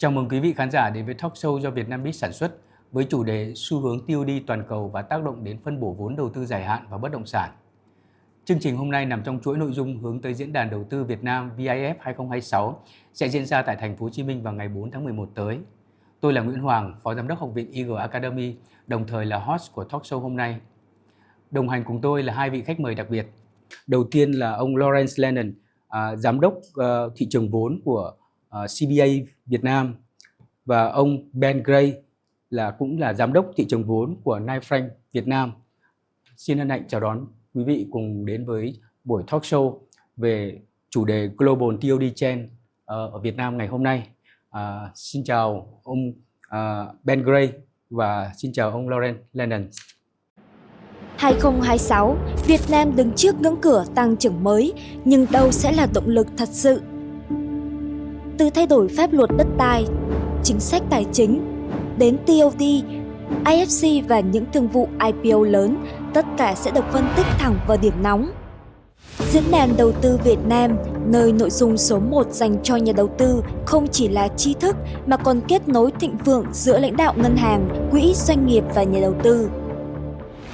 Chào mừng quý vị khán giả đến với talkshow do VietnamBiz sản xuất với chủ đề xu hướng TOD toàn cầu và tác động đến phân bổ vốn đầu tư dài hạn và bất động sản. Chương trình hôm nay nằm trong chuỗi nội dung hướng tới Diễn đàn Đầu tư Việt Nam VIF 2026 sẽ diễn ra tại thành phố Hồ Chí Minh vào ngày 4 tháng 11 tới. Tôi là Nguyễn Hoàng, Phó Giám đốc Học viện Eagle Academy, đồng thời là host của talkshow hôm nay. Đồng hành cùng tôi là hai vị khách mời đặc biệt. Đầu tiên là ông Lawrence Lennon, Giám đốc thị trường vốn của CBA Việt Nam, và ông Ben Gray cũng là Giám đốc thị trường vốn của Knight Frank Việt Nam. Xin hân hạnh chào đón quý vị cùng đến với buổi talk show về chủ đề Global TOD Trend ở Việt Nam ngày hôm nay. Xin chào ông Ben Gray và xin chào ông Lawrence Lennon. 2026, Việt Nam đứng trước ngưỡng cửa tăng trưởng mới, nhưng đâu sẽ là động lực thật sự? Từ thay đổi pháp luật đất đai, chính sách tài chính, đến TOD, IFC và những thương vụ IPO lớn, tất cả sẽ được phân tích thẳng vào điểm nóng. Diễn đàn Đầu tư Việt Nam, nơi nội dung số 1 dành cho nhà đầu tư không chỉ là tri thức mà còn kết nối thịnh vượng giữa lãnh đạo ngân hàng, quỹ, doanh nghiệp và nhà đầu tư.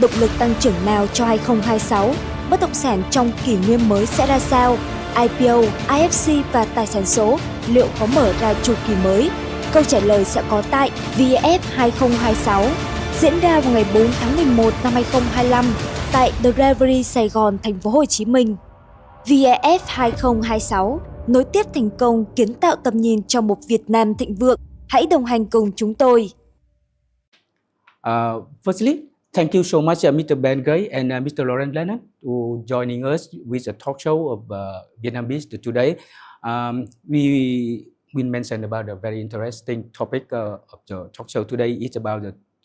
Động lực tăng trưởng nào cho 2026? Bất động sản trong kỷ nguyên mới sẽ ra sao? IPO, IFC và tài sản số liệu có mở ra chu kỳ mới? Câu trả lời sẽ có tại VIF 2026, diễn ra vào ngày 4 tháng 11 năm 2025 tại The Reverie Sài Gòn, thành phố Hồ Chí Minh. VIF 2026 nối tiếp thành công, kiến tạo tầm nhìn cho một Việt Nam thịnh vượng. Hãy đồng hành cùng chúng tôi. Firstly, thank you so much, Mr. Ben Gray and Mr. Lawrence Lennon, for joining us with a talk show of VietnamBiz today. We mentioned about a very interesting topic of the talk show today. It's about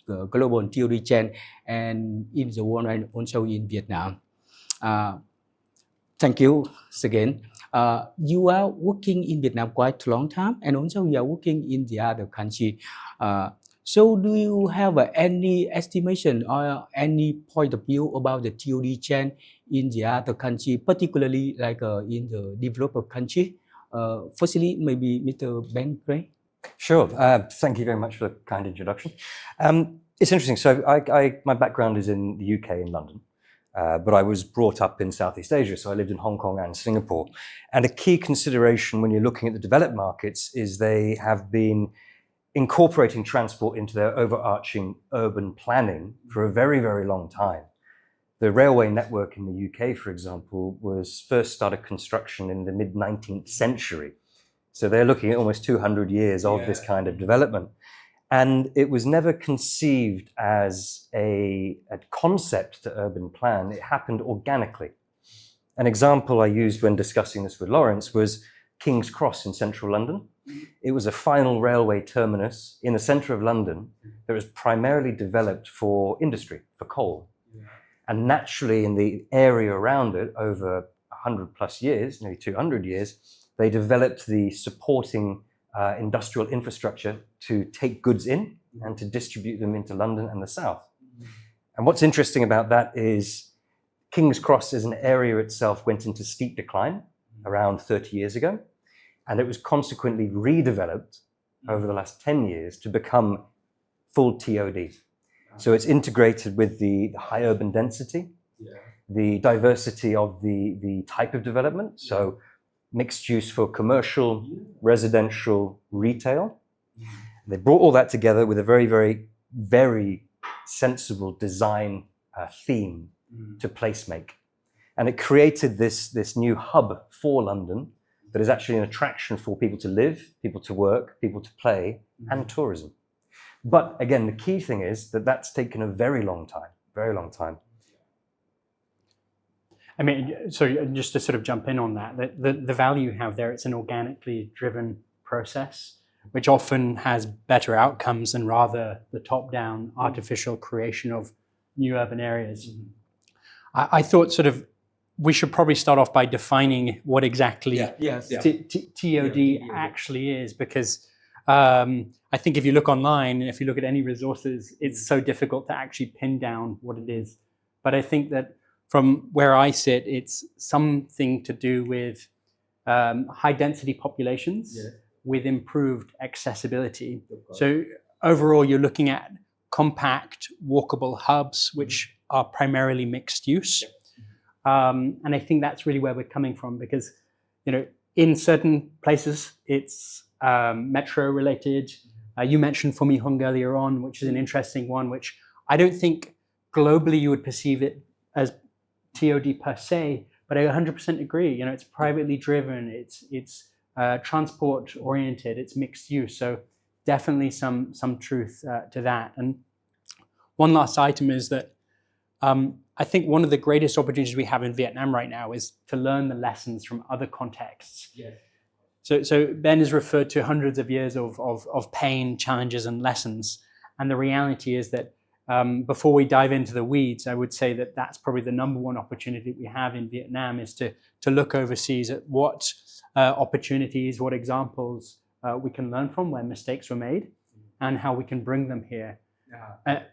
the global TOD trend and in the world and also in Vietnam. Thank you again. You are working in Vietnam quite a long time, and also you are working in the other country. So do you have any estimation or any point of view about the TOD trend in the other country, particularly like in the developed country? Firstly, maybe Mr. Ben Gray. Sure. Thank you very much for the kind introduction. It's interesting. So my background is in the UK, in London, but I was brought up in Southeast Asia. So I lived in Hong Kong and Singapore. And a key consideration when you're looking at the developed markets is they have been incorporating transport into their overarching urban planning for a very, very long time. The railway network in the UK, for example, was first started construction in the mid-19th century. So they're looking at almost 200 years of this kind of development. And it was never conceived as a concept to urban plan. It happened organically. An example I used when discussing this with Lawrence was King's Cross in central London. It was a final railway terminus in the centre of London that was primarily developed for industry, for coal. And naturally, in the area around it, over 100 plus years, nearly 200 years, they developed the supporting industrial infrastructure to take goods in and to distribute them into London and the south. And what's interesting about that is King's Cross as an area itself went into steep decline around 30 years ago, and it was consequently redeveloped over the last 10 years to become full TOD. So it's integrated with the high urban density, the diversity of the type of development, so mixed use for commercial, residential, retail. They brought all that together with a very, very, very sensible design theme to placemake. And it created this new hub for London that is actually an attraction for people to live, people to work, people to play, and tourism. But again, the key thing is that that's taken a very long time, very long time. I mean, so just to sort of jump in on that, the value you have there, it's an organically driven process, which often has better outcomes than rather the top-down artificial creation of new urban areas. I thought sort of we should probably start off by defining what exactly TOD actually is, because I think if you look online, if you look at any resources, it's so difficult to actually pin down what it is. But I think that from where I sit, it's something to do with high density populations with improved accessibility. So overall, you're looking at compact, walkable hubs, which are primarily mixed use. And I think that's really where we're coming from, because, in certain places, it's metro related. You mentioned for me Hung earlier on, which is an interesting one, which I don't think globally you would perceive it as TOD per se, but I 100% agree. It's privately driven, it's transport oriented, it's mixed use. So definitely some truth to that. And one last item is that I think one of the greatest opportunities we have in Vietnam right now is to learn the lessons from other contexts. Yes. So Ben has referred to hundreds of years of pain, challenges, and lessons. And the reality is that before we dive into the weeds, I would say that that's probably the number one opportunity we have in Vietnam, is to look overseas at what opportunities, what examples we can learn from where mistakes were made, and how we can bring them here. Yeah.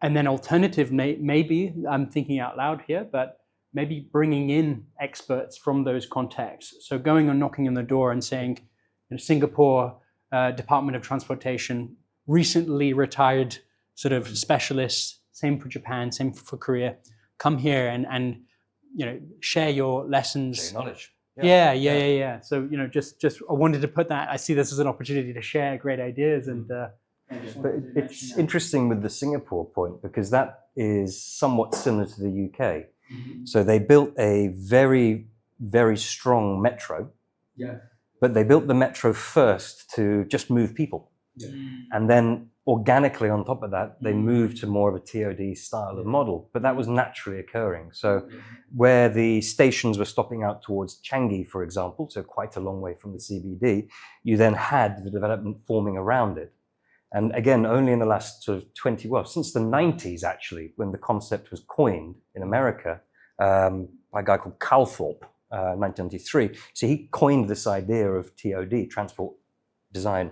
And then alternative, maybe, I'm thinking out loud here, but maybe bringing in experts from those contexts. So going and knocking on the door and saying, Singapore Department of Transportation, recently retired sort of specialists, same for Japan, same for Korea, come here and share your lessons. Share your knowledge. Yeah. So, just I wanted to put that, I see this as an opportunity to share great ideas and but it's interesting with the Singapore point, because that is somewhat similar to the UK. Mm-hmm. So they built a very, very strong metro, but they built the metro first to just move people. Yeah. And then organically on top of that, they moved to more of a TOD style of model, but that was naturally occurring. So where the stations were stopping out towards Changi, for example, so quite a long way from the CBD, you then had the development forming around it. And again, only in the last sort of since the 90s actually, when the concept was coined in America by a guy called Calthorpe, 1993. So he coined this idea of TOD, transport design.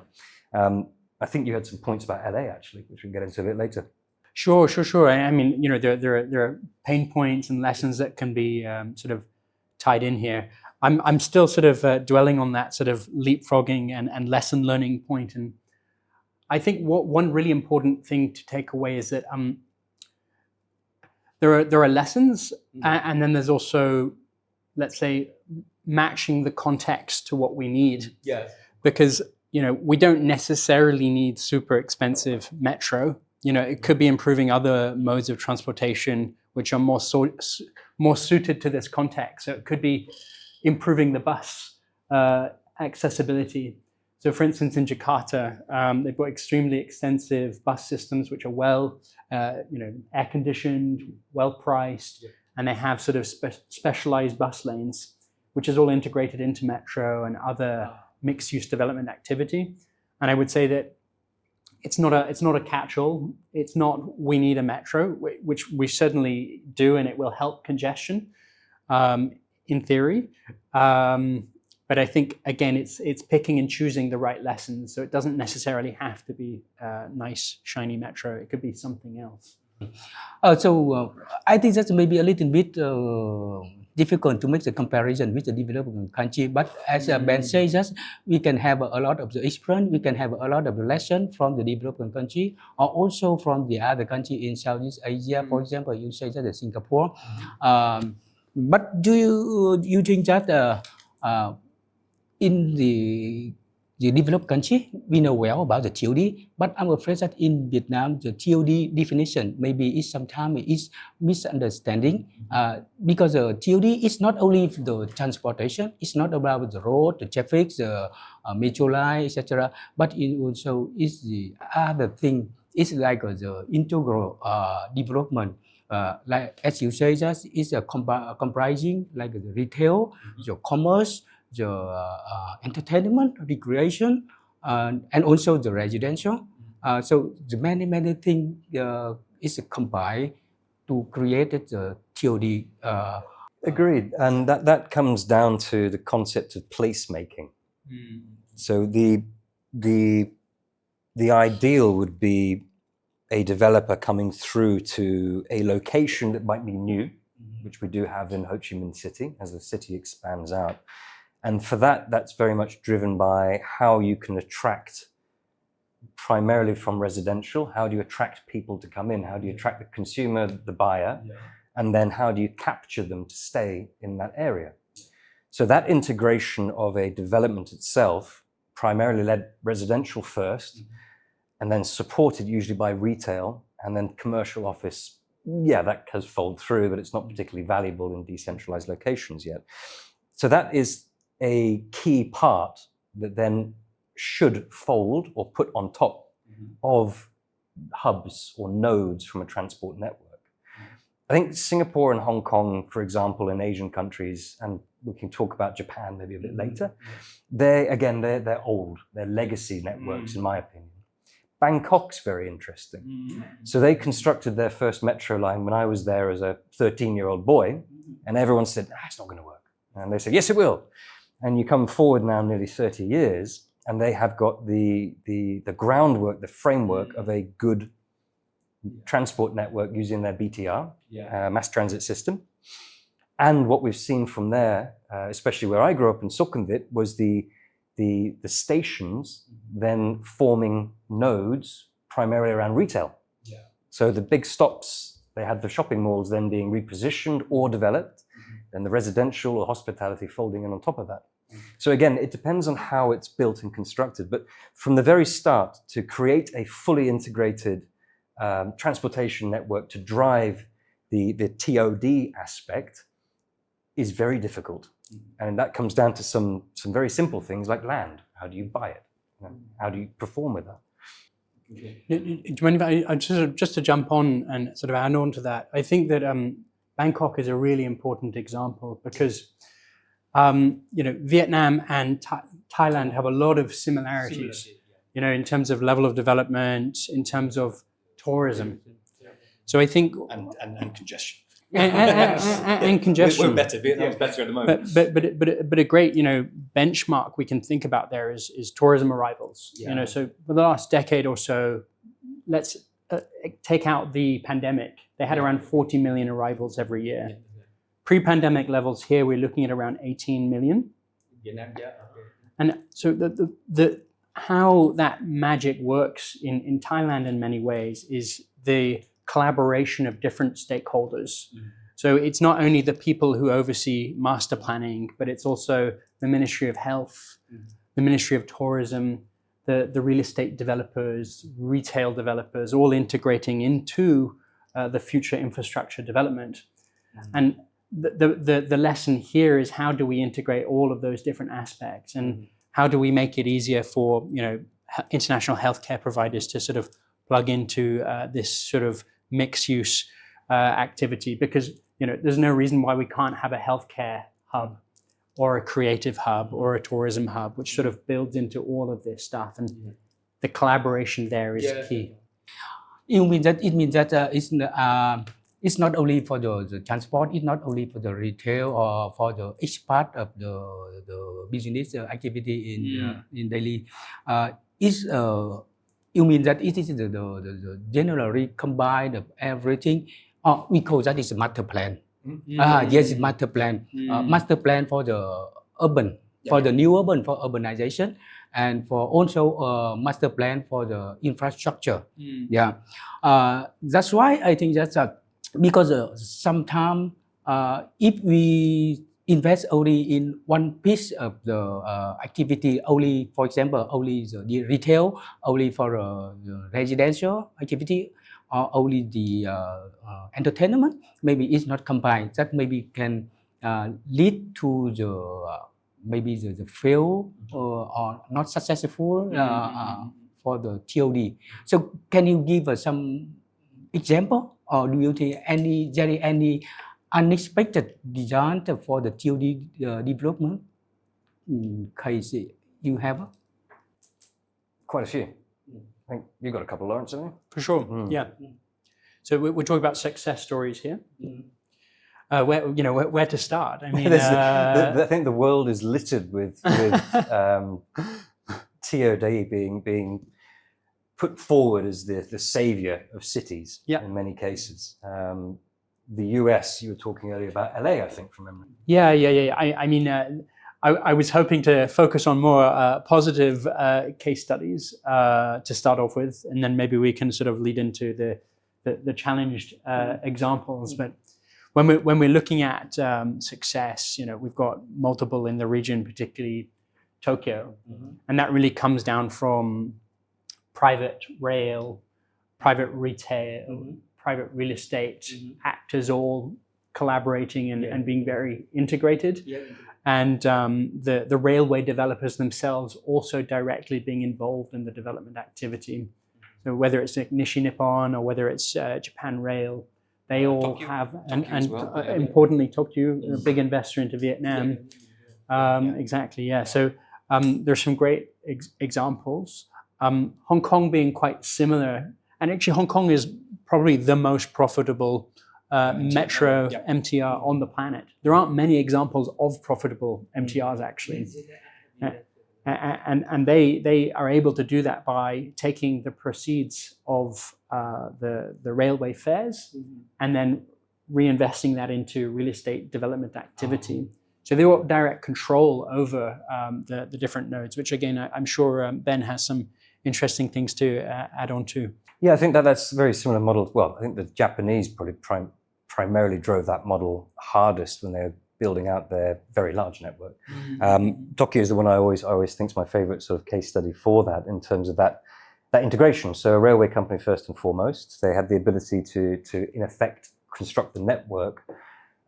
I think you had some points about LA actually, which we can get into a bit later. Sure. I mean, there are pain points and lessons that can be sort of tied in here. I'm still sort of dwelling on that sort of leapfrogging and lesson learning point. And I think one really important thing to take away is that there are lessons, and then there's also, let's say, matching the context to what we need. Yes. Because we don't necessarily need super expensive metro. It could be improving other modes of transportation which are more suited to this context. So it could be improving the bus accessibility. So for instance, in Jakarta, they've got extremely extensive bus systems which are well, air conditioned, well priced, and they have sort of specialized bus lanes, which is all integrated into metro and other mixed use development activity. And I would say that it's not a catch-all. It's not we need a metro, which we certainly do, and it will help congestion in theory. But I think, again, it's picking and choosing the right lessons. So it doesn't necessarily have to be a nice, shiny metro. It could be something else. I think that's maybe a little bit difficult to make the comparison with the developing country. But as Ben says, just we can have a lot of the experience, we can have a lot of the lesson from the developing country, or also from the other country in Southeast Asia. For example, you say that Singapore. But do you think that in the developed country, we know well about the TOD, but I'm afraid that in Vietnam, the TOD definition maybe is sometimes is misunderstanding because the TOD is not only the transportation, it's not about the road, the traffic, the metro line, etc., but it also is the other thing. It's like the integral development. Like as you say, that is a comprising like the retail, the commerce, the entertainment, recreation, and also the residential. So the many things is combined to create the TOD. Agreed, and that comes down to the concept of placemaking. So the ideal would be a developer coming through to a location that might be new, which we do have in Ho Chi Minh City as the city expands out. And for that, that's very much driven by how you can attract, primarily from residential, how do you attract people to come in? How do you attract the consumer, the buyer? And then how do you capture them to stay in that area? So that integration of a development itself, primarily led residential first, and then supported usually by retail, and then commercial office, that has folded through, but it's not particularly valuable in decentralized locations yet. So that is a key part that then should fold or put on top of hubs or nodes from a transport network. I think Singapore and Hong Kong, for example, in Asian countries, and we can talk about Japan maybe a bit later, they're old, they're legacy networks in my opinion. Bangkok's very interesting. So they constructed their first metro line when I was there as a 13-year-old boy, and everyone said, it's not going to work. And they said, yes, it will. And you come forward now nearly 30 years, and they have got the groundwork, the framework of a good transport network using their BTR, mass transit system. And what we've seen from there, especially where I grew up in Sukhumvit, was the stations then forming nodes primarily around retail. So the big stops, they had the shopping malls then being repositioned or developed, and the residential or hospitality folding in on top of that. So again, it depends on how it's built and constructed. But from the very start, to create a fully integrated transportation network to drive the TOD aspect is very difficult. And that comes down to some very simple things like land. How do you buy it? How do you perform with that? Do you mind if I just to jump on and sort of add on to that? I think that Bangkok is a really important example because Vietnam and Thailand have a lot of similarities, in terms of level of development, in terms of tourism. So I think and congestion. And congestion. We're better. Vietnam's better at the moment. But a great benchmark we can think about there is tourism arrivals. So for the last decade or so, let's take out the pandemic. They had around 40 million arrivals every year. Pre-pandemic levels here, we're looking at around 18 million. And so the how that magic works in Thailand in many ways is the collaboration of different stakeholders. So it's not only the people who oversee master planning, but it's also the Ministry of Health, the Ministry of Tourism, the real estate developers, retail developers, all integrating into the future infrastructure development. And the lesson here is how do we integrate all of those different aspects, and how do we make it easier for international healthcare providers to sort of plug into this sort of mixed use activity, because there's no reason why we can't have a healthcare hub or a creative hub or a tourism hub, which sort of builds into all of this stuff, and the collaboration there is key. It means that it's not only for the transport, it's not only for the retail or for each part of the business activity in daily. You mean that it is the generally combined of everything? We call that is a master plan. Yes, it's master plan. Master plan for the urban, for the new urban, for urbanization, and for also master plan for the infrastructure. That's why I think that's because sometimes if we invest only in one piece of the activity, only, for example, only the retail, only for the residential activity, or only the entertainment, maybe it's not combined. That maybe can lead to the fail or not successful for the TOD. So can you give us some example, or do you think any unexpected design for the TOD development case you have? Quite a few. I think you've got a couple, Lawrence, haven't you? For sure, yeah. So we're talking about success stories here. Where to start? I mean, I think the world is littered with TOD being put forward as the savior of cities in many cases. The US, you were talking earlier about LA, I think, from memory. Yeah. I mean, I was hoping to focus on more positive case studies to start off with, and then maybe we can sort of lead into the challenged examples. But when we're looking at success, we've got multiple in the region, particularly Tokyo, and that really comes down from private rail, private retail, private real estate actors all collaborating and being very integrated. And the railway developers themselves also directly being involved in the development activity. So whether it's Nishi Nippon or whether it's Japan Rail, they all Tokyo. have, Tokyo as and well. importantly, Tokyo, a big investor into Vietnam. Exactly, yeah. So there's some great examples. Hong Kong being quite similar, and actually Hong Kong is probably the most profitable metro MTR on the planet. There aren't many examples of profitable MTRs actually. And they are able to do that by taking the proceeds of the railway fares and then reinvesting that into real estate development activity. So they want direct control over the different nodes, which again, I'm sure Ben has some interesting things to add on to. Yeah, I think that's a very similar model. Well, I think the Japanese probably primarily drove that model hardest when they were building out their very large network. Tokyo is the one I always think is my favorite sort of case study for that in terms of that integration. So a railway company first and foremost, they had the ability to in effect construct the network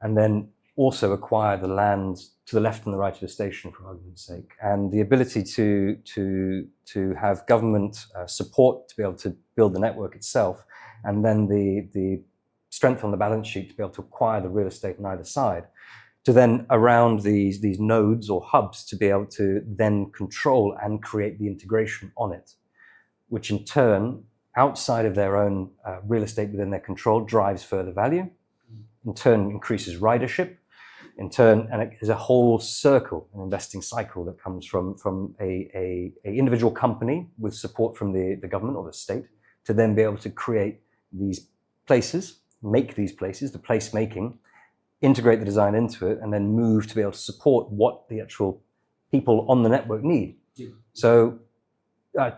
and then also acquire the land to the left and the right of the station, for argument's sake, and the ability to have government support to be able to build the network itself, and then the strength on the balance sheet to be able to acquire the real estate on either side, to then around these nodes or hubs to be able to then control and create the integration on it, which in turn, outside of their own real estate within their control, drives further value, in turn increases ridership, in turn, and it is a whole circle, an investing cycle that comes from a individual company with support from the government or the state to then be able to create these places, make these places, the place making, integrate the design into it, and then move to be able to support what the actual people on the network need. So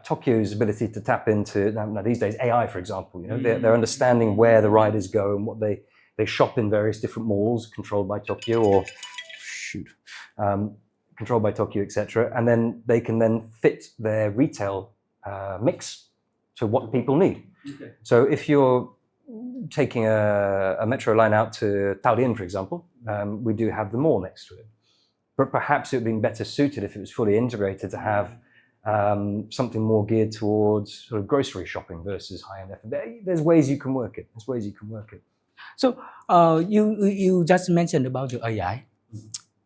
Tokyo's ability to tap into, now these days, AI, for example, they're understanding where the riders go and what they shop in various different malls controlled by Tokyo controlled by Tokyo, etc. And then they can then fit their retail mix to what people need. So if you're taking a metro line out to Taoyuan, for example, we do have the mall next to it. But perhaps it would have been better suited if it was fully integrated to have something more geared towards sort of grocery shopping versus high-end F&B. There's ways you can work it. So you just mentioned about the AI.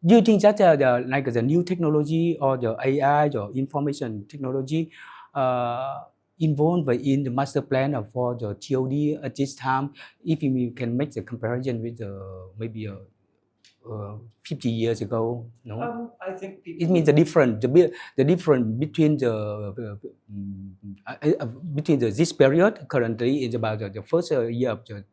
Do you think that the new technology or the AI or information technology involved in the master plan for the TOD at this time? If we can make the comparison with maybe 50 years ago, no? I think It means the difference between this period currently is about the first year of the.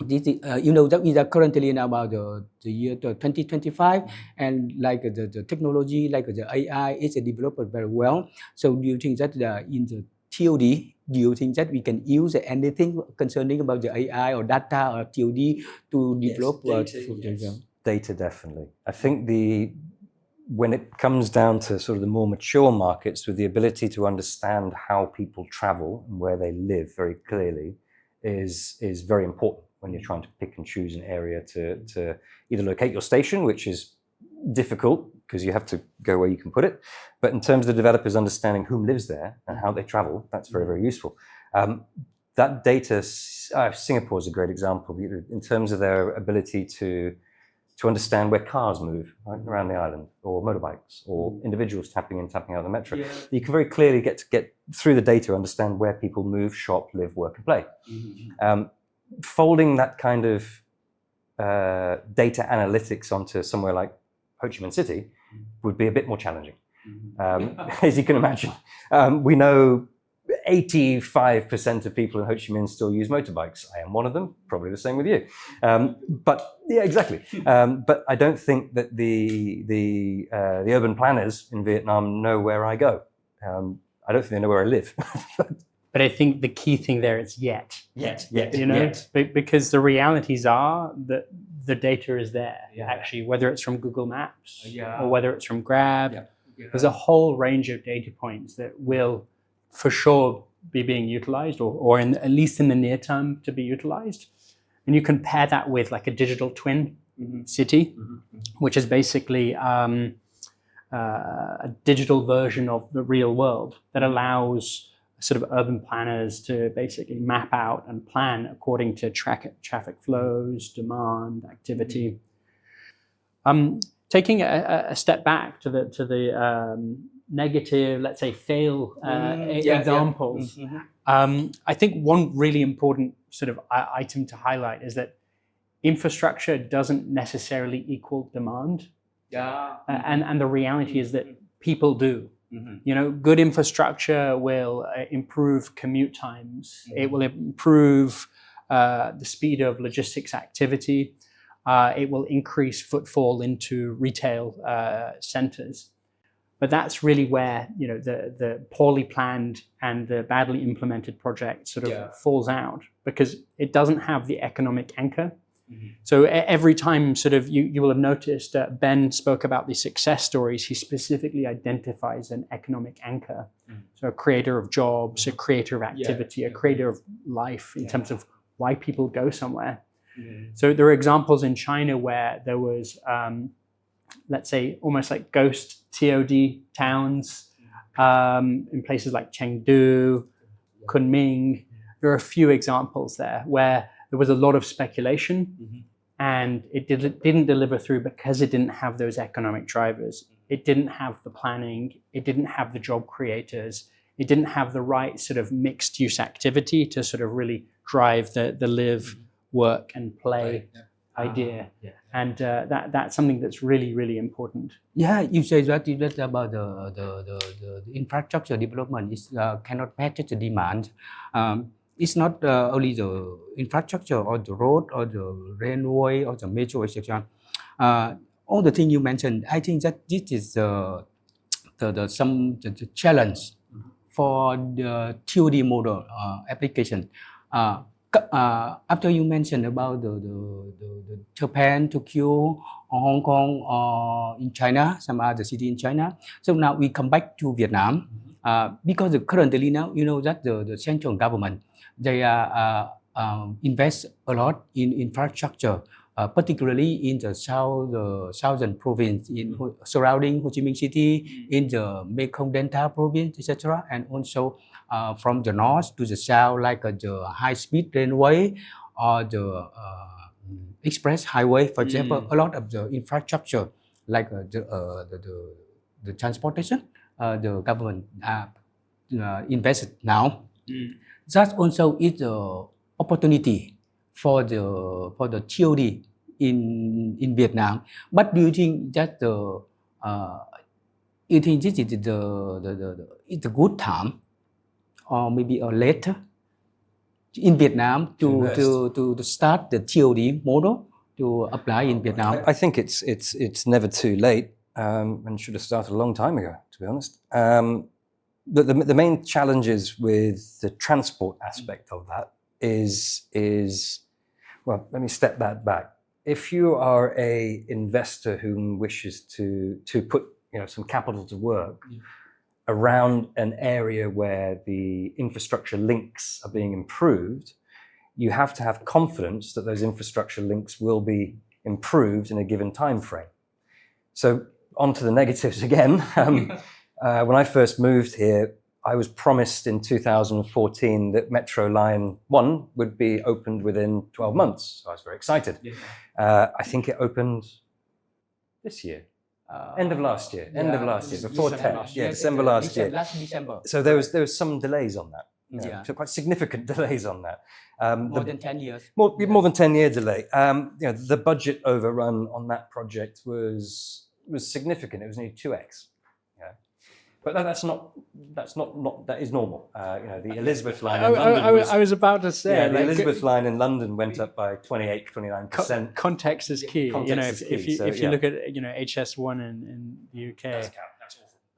That we are currently in about the year 2025, and like the technology, like the AI is developed very well. So do you think that in the TOD, do you think that we can use anything concerning about the AI or data or TOD to develop? Data, definitely. I think when it comes down to sort of the more mature markets with the ability to understand how people travel and where they live very clearly is very important when you're trying to pick and choose an area to either locate your station, which is difficult because you have to go where you can put it. But in terms of the developers understanding who lives there and how they travel, that's very, very useful. That data, Singapore is a great example in terms of their ability to understand where cars move around the island, or motorbikes, or individuals tapping in, tapping out of the metro. Yeah. You can very clearly get through the data, understand where people move, shop, live, work, and play. Folding that kind of data analytics onto somewhere like Ho Chi Minh City would be a bit more challenging. As you can imagine. We know 85% of people in Ho Chi Minh still use motorbikes. I am one of them, probably the same with you. But yeah, exactly. But I don't think that the urban planners in Vietnam know where I go. I don't think they know where I live. But I think the key thing there is yet. Yet. You know, because the realities are that the data is there, Yeah. actually, whether it's from Google Maps Yeah. or whether it's from Grab. Yeah. There's a whole range of data points that will for sure be being utilized or at least in the near term to be utilized. And you can pair that with like a digital twin city, which is basically a digital version of the real world that allows sort of urban planners to basically map out and plan according to traffic flows, demand, activity. Taking a step back to the negative, let's say, fail examples. I think one really important sort of item to highlight is that infrastructure doesn't necessarily equal demand. Yeah. And the reality is that people do. You know, good infrastructure will improve commute times. It will improve the speed of logistics activity. It will increase footfall into retail centers. But that's really where, you know, the poorly planned and the badly implemented project sort of falls out, because it doesn't have the economic anchor. So every time sort of you will have noticed Ben spoke about the success stories, he specifically identifies an economic anchor. So a creator of jobs, a creator of activity, a creator of life in terms of why people go somewhere. So there are examples in China where there was, let's say, almost like ghost TOD towns in places like Chengdu, Kunming. There are a few examples there where there was a lot of speculation and it didn't deliver through because it didn't have those economic drivers. It didn't have the planning. It didn't have the job creators. It didn't have the right sort of mixed use activity to sort of really drive the live, work and play idea. And that's something that's really, really important. Yeah, you say that about the infrastructure development is cannot match the demand. It's not only the infrastructure or the road or the railway or the metro, etc. All the things you mentioned, I think that this is the challenge for the TOD model application. After you mentioned about the Japan, Tokyo, or Hong Kong, or in China, some other city in China. So now we come back to Vietnam because currently now you know that the central government they invest a lot in infrastructure, particularly in the southern province, in surrounding Ho Chi Minh City, in the Mekong Delta province, etc., and also from the north to the south, like the high-speed railway or the express highway, for example. A lot of the infrastructure, like the transportation, the government invested now. That also is the opportunity for the TOD in Vietnam. But do you think that you think this is it's a good time, or maybe a later in Vietnam to start the TOD model to apply in Vietnam? I think it's never too late, and should have started a long time ago, to be honest. But the main challenges with the transport aspect of that is well, let me step that back. If you are a investor who wishes to put some capital to work around an area where the infrastructure links are being improved, you have to have confidence that those infrastructure links will be improved in a given time frame. So on to the negatives again. When I first moved here, I was promised in 2014 that Metro Line 1 would be opened within 12 months. So I was very excited. I think it opened this year. End of last year, before December 10. December last year. Last December. So there was some delays on that. So quite significant delays on that. More than 10 years. More than 10-year delay. The budget overrun on that project was significant. It was nearly 2x. But that is normal. The Elizabeth line in London I was about to say, the Elizabeth line in London went up by 29%. Context is key. Context is key. If you look at HS1 in the UK, That's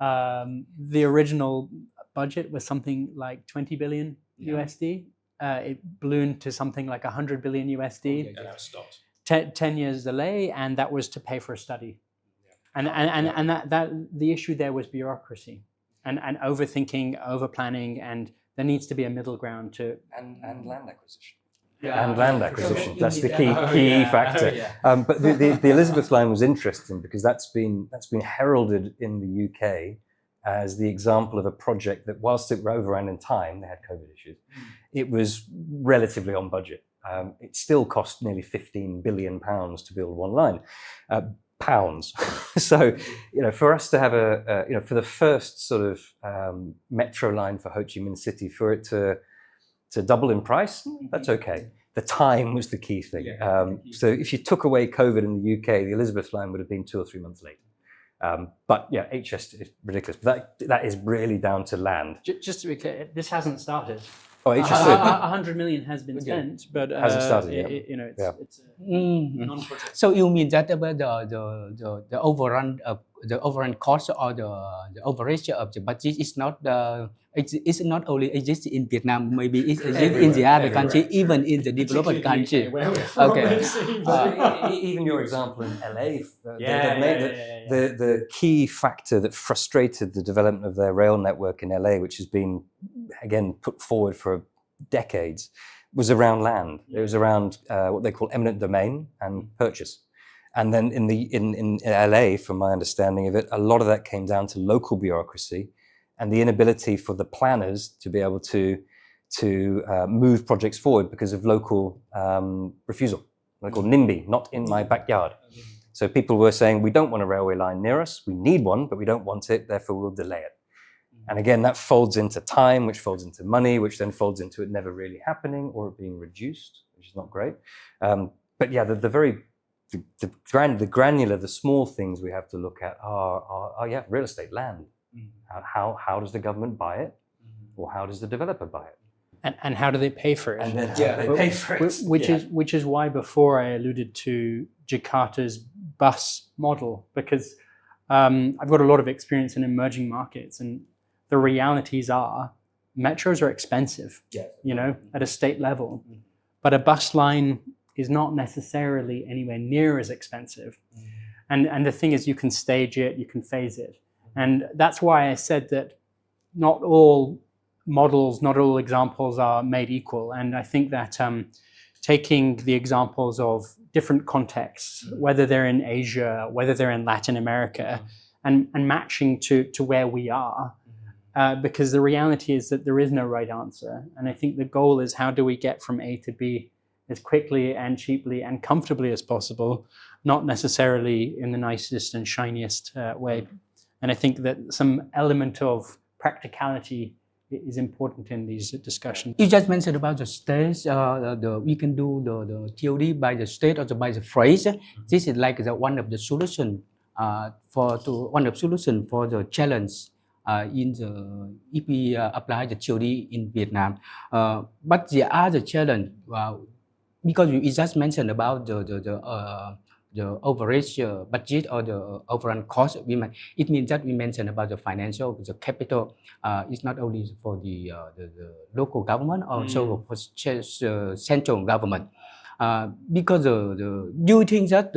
awful. the original budget was something like 20 billion USD. It ballooned to something like 100 billion USD. And now it's stopped. 10 years delay, and that was to pay for a study. And that the issue there was bureaucracy and overthinking, over planning, and there needs to be a middle ground to And land acquisition. Yeah. And land acquisition. That's the key Yeah. factor. Yeah. But the Elizabeth line was interesting because that's been heralded in the UK as the example of a project that, whilst it overran in time, they had COVID issues, it was relatively on budget. It still cost nearly £15 billion to build one line. Pounds. So, for us to have for the first sort of metro line for Ho Chi Minh City, for it to double in price, that's okay. The time was the key thing. So if you took away COVID in the UK, the Elizabeth line would have been 2 or 3 months late. But yeah, HS is ridiculous. But that is really down to land. just to be clear, this hasn't started. Oh, HS. 100 million has been spent, but Hasn't started yet. It's a non-project. So you mean that about the overrun cost or the overage of the budget is not it's not only exist in Vietnam, maybe it exists in the other country, even in the developed country. Okay. Even your example in LA, the key factor that frustrated the development of their rail network in LA, which has been again put forward for decades, was around land. It was around what they call eminent domain and purchase. And then in LA, from my understanding of it, a lot of that came down to local bureaucracy and the inability for the planners to be able to move projects forward because of local refusal. They call NIMBY, not in my backyard. So people were saying, we don't want a railway line near us. We need one, but we don't want it. Therefore, we'll delay it. And again, that folds into time, which folds into money, which then folds into it never really happening or it being reduced, which is not great. But yeah, the granular, the small things we have to look at are real estate, land. How does the government buy it, or how does the developer buy it? And how do they pay for it? And then how do they pay for it? Which is why before I alluded to Jakarta's bus model, because I've got a lot of experience in emerging markets, and the realities are metros are expensive, at a state level, but a bus line is not necessarily anywhere near as expensive. And the thing is, you can stage it, you can phase it. And that's why I said that not all models, not all examples are made equal. And I think that taking the examples of different contexts, whether they're in Asia, whether they're in Latin America, and matching to where we are, because the reality is that there is no right answer. And I think the goal is, how do we get from A to B as quickly and cheaply and comfortably as possible, not necessarily in the nicest and shiniest way. And I think that some element of practicality is important in these discussions. You just mentioned about the stage. We can do the TOD by the state or by the phrase. This is like one of the solution for the challenge if we apply the TOD in Vietnam. But the other challenge, because you just mentioned about the average budget or the overrun cost, it means that we mentioned about the financial, the capital. It's not only for the local government, also for central government. Because do you think that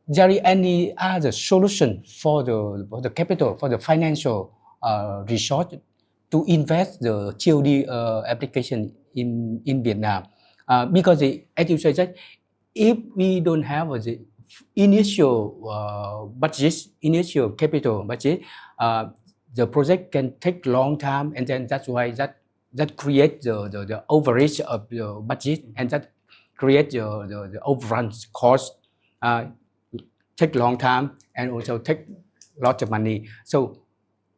there is any other solution for the capital, for the financial resource to invest the TOD application in Vietnam? Because as you said, that if we don't have the initial budget, initial capital budget, the project can take long time, and then that's why that creates the overage of the budget, and that creates the overrun cost. Take long time and also take lots of money. So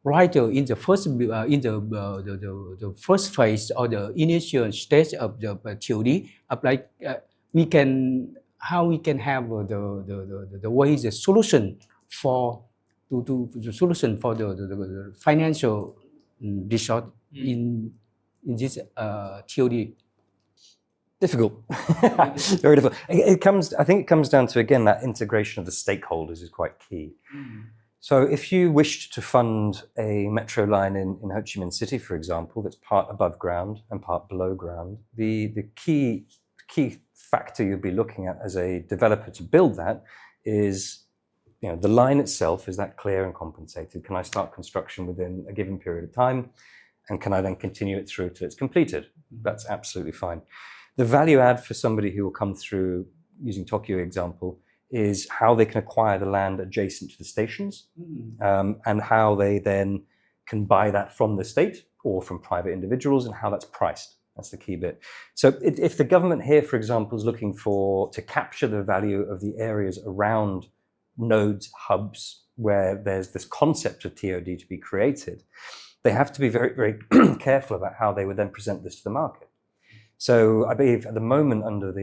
right in the first the first phase or the initial stage of the TOD, how we can have the way, the solution for to the solution for the financial result in this TOD? Difficult, very difficult. I think it comes down to, again, that integration of the stakeholders is quite key. So if you wished to fund a metro line in Ho Chi Minh City, for example, that's part above ground and part below ground, the key factor you'd be looking at as a developer to build that is, the line itself, is that clear and compensated? Can I start construction within a given period of time? And can I then continue it through till it's completed? That's absolutely fine. The value add for somebody who will come through, using Tokyo example, is how they can acquire the land adjacent to the stations, and how they then can buy that from the state or from private individuals, and how that's priced. That's the key bit. So if the government here, for example, is looking to capture the value of the areas around nodes, hubs, where there's this concept of TOD to be created, they have to be very, very careful about how they would then present this to the market. So I believe at the moment, under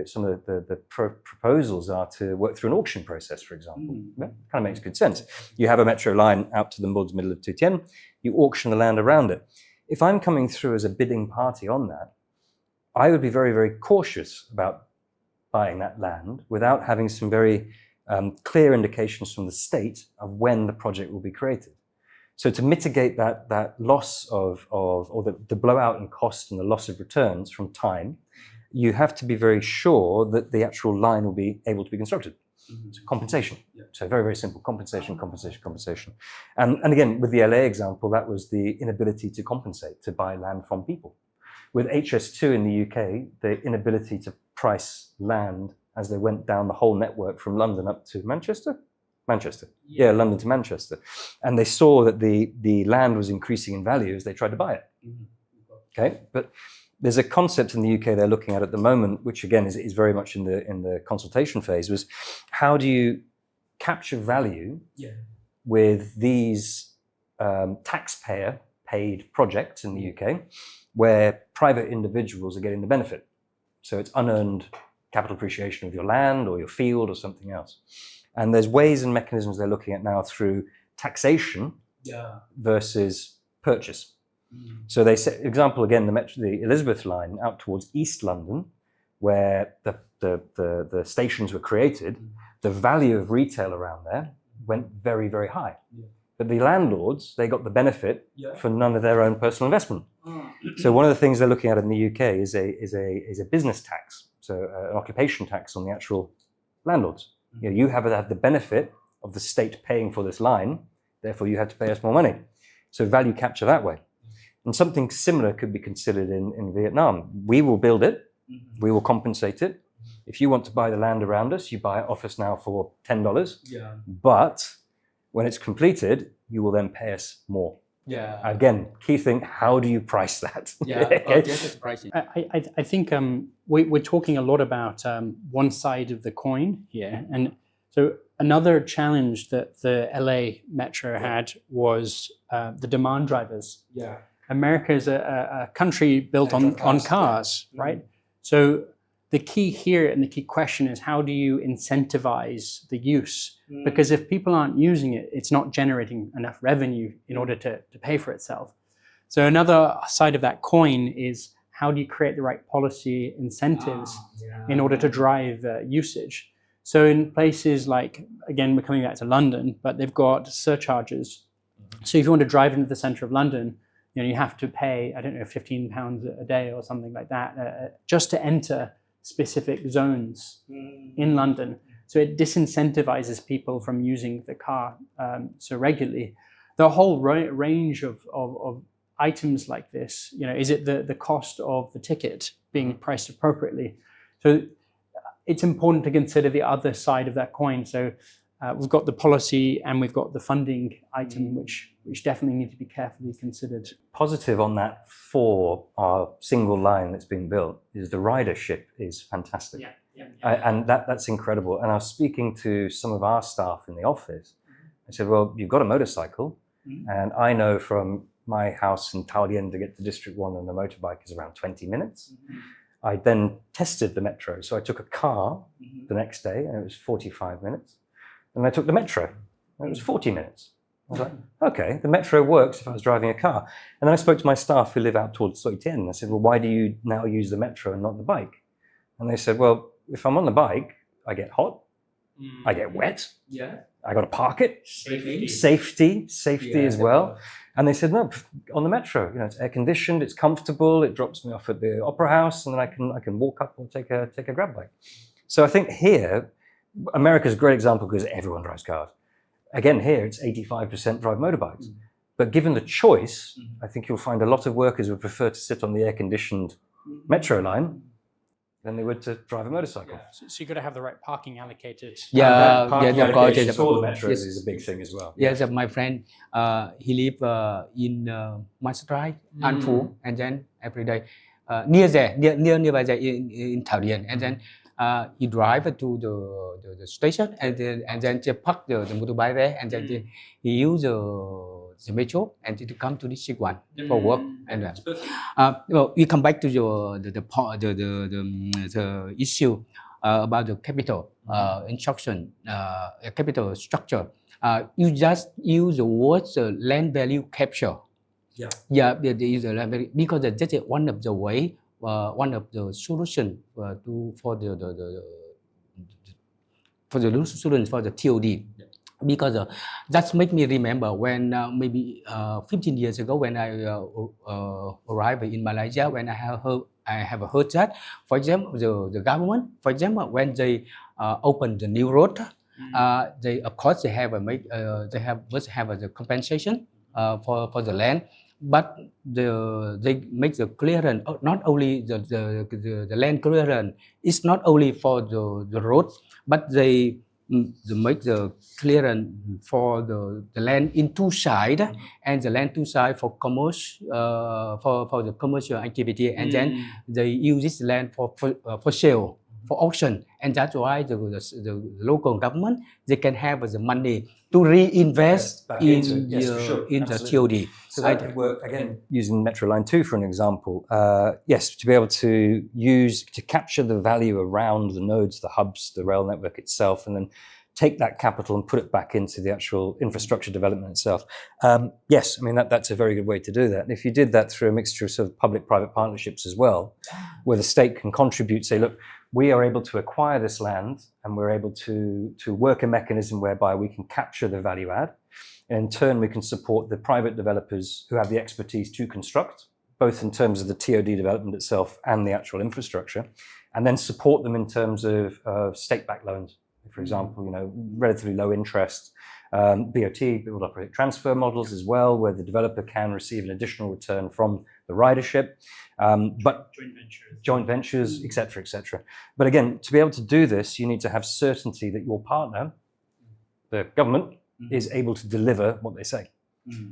some of the proposals are to work through an auction process, for example. That kind of makes good sense. You have a metro line out to the middle of Tu Tien, you auction the land around it. If I'm coming through as a bidding party on that, I would be very, very cautious about buying that land without having some very clear indications from the state of when the project will be created. So to mitigate that loss or the blowout in cost and the loss of returns from time, you have to be very sure that the actual line will be able to be constructed. So compensation. So very, very simple. Compensation. And again, with the LA example, that was the inability to compensate, to buy land from people. With HS2 in the UK, the inability to price land as they went down the whole network from London up to Manchester. London to Manchester. And they saw that the land was increasing in value as they tried to buy it. Okay, but there's a concept in the UK they're looking at the moment, which again is very much in the consultation phase, was how do you capture value with these taxpayer paid projects in the UK where private individuals are getting the benefit. So it's unearned capital appreciation of your land or your field or something else. And there's ways and mechanisms they're looking at now through taxation versus purchase. So they say, example again, the Elizabeth line out towards East London, where the stations were created, the value of retail around there went very, very high. But the landlords, they got the benefit for none of their own personal investment. So one of the things they're looking at in the UK is a business tax, so an occupation tax on the actual landlords. You have to have the benefit of the state paying for this line, therefore you have to pay us more money. So value capture that way. And something similar could be considered in Vietnam. We will build it, we will compensate it. If you want to buy the land around us, you buy it off us now for $10. But when it's completed, you will then pay us more. Again, key thing, how do you price that? I think we're talking a lot about one side of the coin here. And so another challenge that the LA Metro had was the demand drivers. America is a country built on cars, right? So the key here and the key question is, how do you incentivize the use? Because if people aren't using it, it's not generating enough revenue in order to pay for itself. So another side of that coin is, how do you create the right policy incentives in order to drive usage? So in places like, again, we're coming back to London, but they've got surcharges. So if you want to drive into the center of London, you have to pay, I don't know, £15 a day or something like that, just to enter specific zones in London. So it disincentivizes people from using the car so regularly. The whole range of items like this, is it the cost of the ticket being priced appropriately? So it's important to consider the other side of that coin. So we've got the policy and we've got the funding item, which definitely need to be carefully considered. Positive on that for our single line that's being built is the ridership is fantastic. And that's incredible. And I was speaking to some of our staff in the office. I said, well, you've got a motorcycle. And I know from my house in Taoyuan to get to District 1 on a motorbike is around 20 minutes. I then tested the metro. So I took a car the next day and it was 45 minutes. And I took the metro. And it was 40 minutes. I was like, okay, the metro works if I was driving a car. And then I spoke to my staff who live out towards Tuyến. I said, well, why do you now use the metro and not the bike? And they said, well, if I'm on the bike, I get hot, I get wet, I got to park it, safety as well. And they said, no, on the metro, it's air conditioned, it's comfortable, it drops me off at the opera house, and then I can walk up or take a grab bike. So I think here, America's a great example because everyone drives cars. Again, here it's 85% drive motorbikes. But given the choice, I think you'll find a lot of workers would prefer to sit on the air-conditioned metro line than they would to drive a motorcycle. So you've got to have the right parking allocated. Parking of course. allocations for the metros is a big thing as well. Yes, my friend, he live in Maastricht, An Phú, and then every day near by there in Thảo Điền, and then he drive to the station, and then he park the motorbike there, and then he use the metro and to come to this one for work. And well, we come back to the issue about the capital instruction, capital structure. You just use the word land value capture. They use the land value because that's one of the way, one of the solution for the students for the TOD. Because that make me remember when maybe 15 years ago when I arrived in Malaysia, when I have heard that, for example, the government, for example, when they open the new road, they of course they must have the compensation for the land, but they make the clearance not only the land clearance is not only for the road, but they make the clearance for the land in two sides, and the land two sides for commerce, for the commercial activity, and then they use this land for sale, for auction, and that's why the local government, they can have the money to reinvest in the TOD. So that could work, again, using Metro Line 2 for an example. Yes, to be able to capture the value around the nodes, the hubs, the rail network itself, and then take that capital and put it back into the actual infrastructure development itself. Yes, I mean, that's a very good way to do that. And if you did that through a mixture of sort of public-private partnerships as well, where the state can contribute, say, look, we are able to acquire this land and we're able to work a mechanism whereby we can capture the value add. And in turn, we can support the private developers who have the expertise to construct, both in terms of the TOD development itself and the actual infrastructure, and then support them in terms of state-backed loans. For example, relatively low interest, BOT, build operate transfer models as well, where the developer can receive an additional return from the ridership, but joint ventures, etc., etc. But again, to be able to do this, you need to have certainty that your partner, the government, is able to deliver what they say.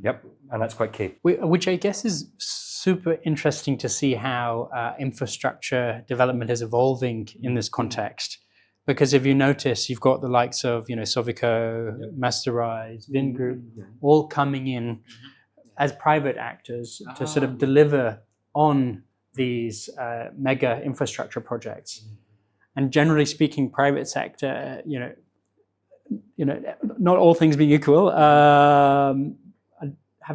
Yep, and that's quite key. Which I guess is super interesting to see how infrastructure development is evolving in this context. Because if you notice, you've got the likes of Sovico, Masterise, Vin Group, all coming in as private actors to sort of deliver on these mega infrastructure projects. And generally speaking, private sector, not all things being equal, have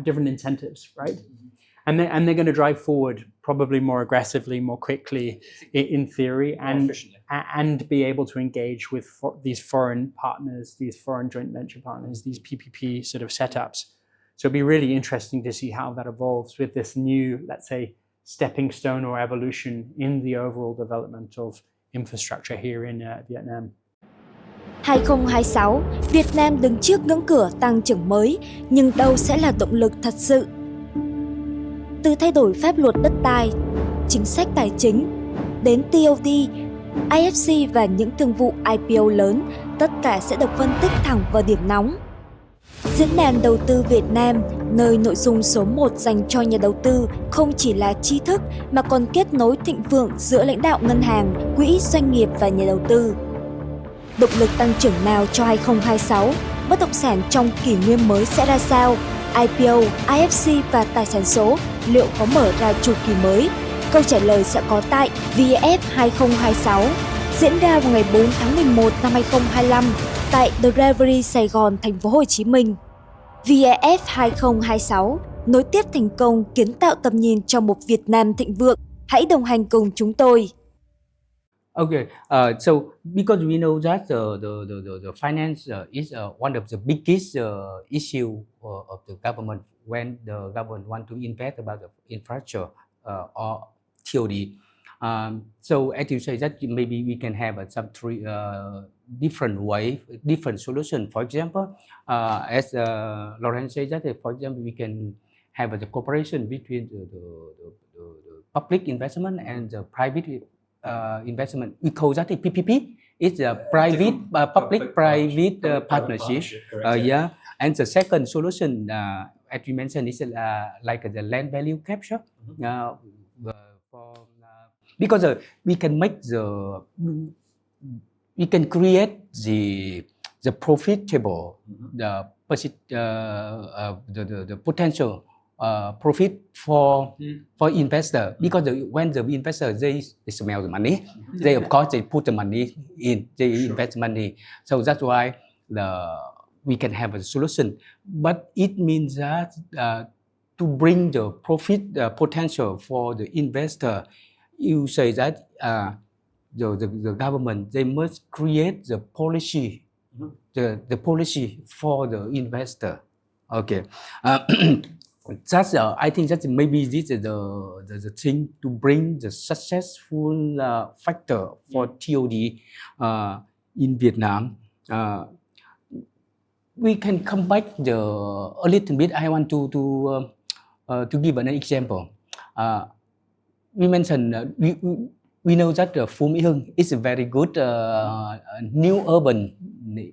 different incentives, right? And they're going to drive forward probably more aggressively, more quickly, in theory, and be able to engage with these foreign partners, these foreign joint venture partners, these PPP sort of setups. So it'll be really interesting to see how that evolves with this new, let's say, stepping stone or evolution in the overall development of infrastructure here in Vietnam. 2026, Việt Nam đứng trước ngưỡng cửa tăng trưởng mới, nhưng đâu sẽ là động lực thật sự? Từ thay đổi pháp luật đất đai, chính sách tài chính, đến TOD, IFC và những thương vụ IPO lớn, tất cả sẽ được phân tích thẳng vào điểm nóng. Diễn đàn đầu tư Việt Nam, nơi nội dung số 1 dành cho nhà đầu tư không chỉ là tri thức mà còn kết nối thịnh vượng giữa lãnh đạo ngân hàng, quỹ, doanh nghiệp và nhà đầu tư. Động lực tăng trưởng nào cho 2026? Bất động sản trong kỷ nguyên mới sẽ ra sao? IPO, IFC và tài sản số liệu có mở ra chu kỳ mới? Câu trả lời sẽ có tại VF 2026, diễn ra vào ngày 4 tháng 11 năm 2025. tại The Reverie Sài Gòn, thành phố Hồ Chí Minh. VAF 2026 nối tiếp thành công kiến tạo tầm nhìn cho một Việt Nam thịnh vượng. Hãy đồng hành cùng chúng tôi. Okay, so because we know that the finance is one of the biggest issue of the government when the government want to invest about the infrastructure or TOD. So as you say that maybe we can have some three different way, different solution. For example, as Lauren said that, for example, we can have the cooperation between the public investment and the private investment. We call that a PPP. It's a private public-private partnership. Yeah, and the second solution, as you mentioned, is like the land value capture. Because we can make we can create the profitable, the potential profit for investor, because when the investor they smell the money, they of course they put the money in, they invest money. So that's why we can have a solution. But it means that to bring the profit potential for the investor, you say that the government they must create the policy, the policy for the investor. Okay. That's I think that maybe this is the thing to bring the successful factor for TOD in Vietnam. We can come back a little bit. I want to give an example. We mentioned we know that Phú Mỹ Hưng is a very good new urban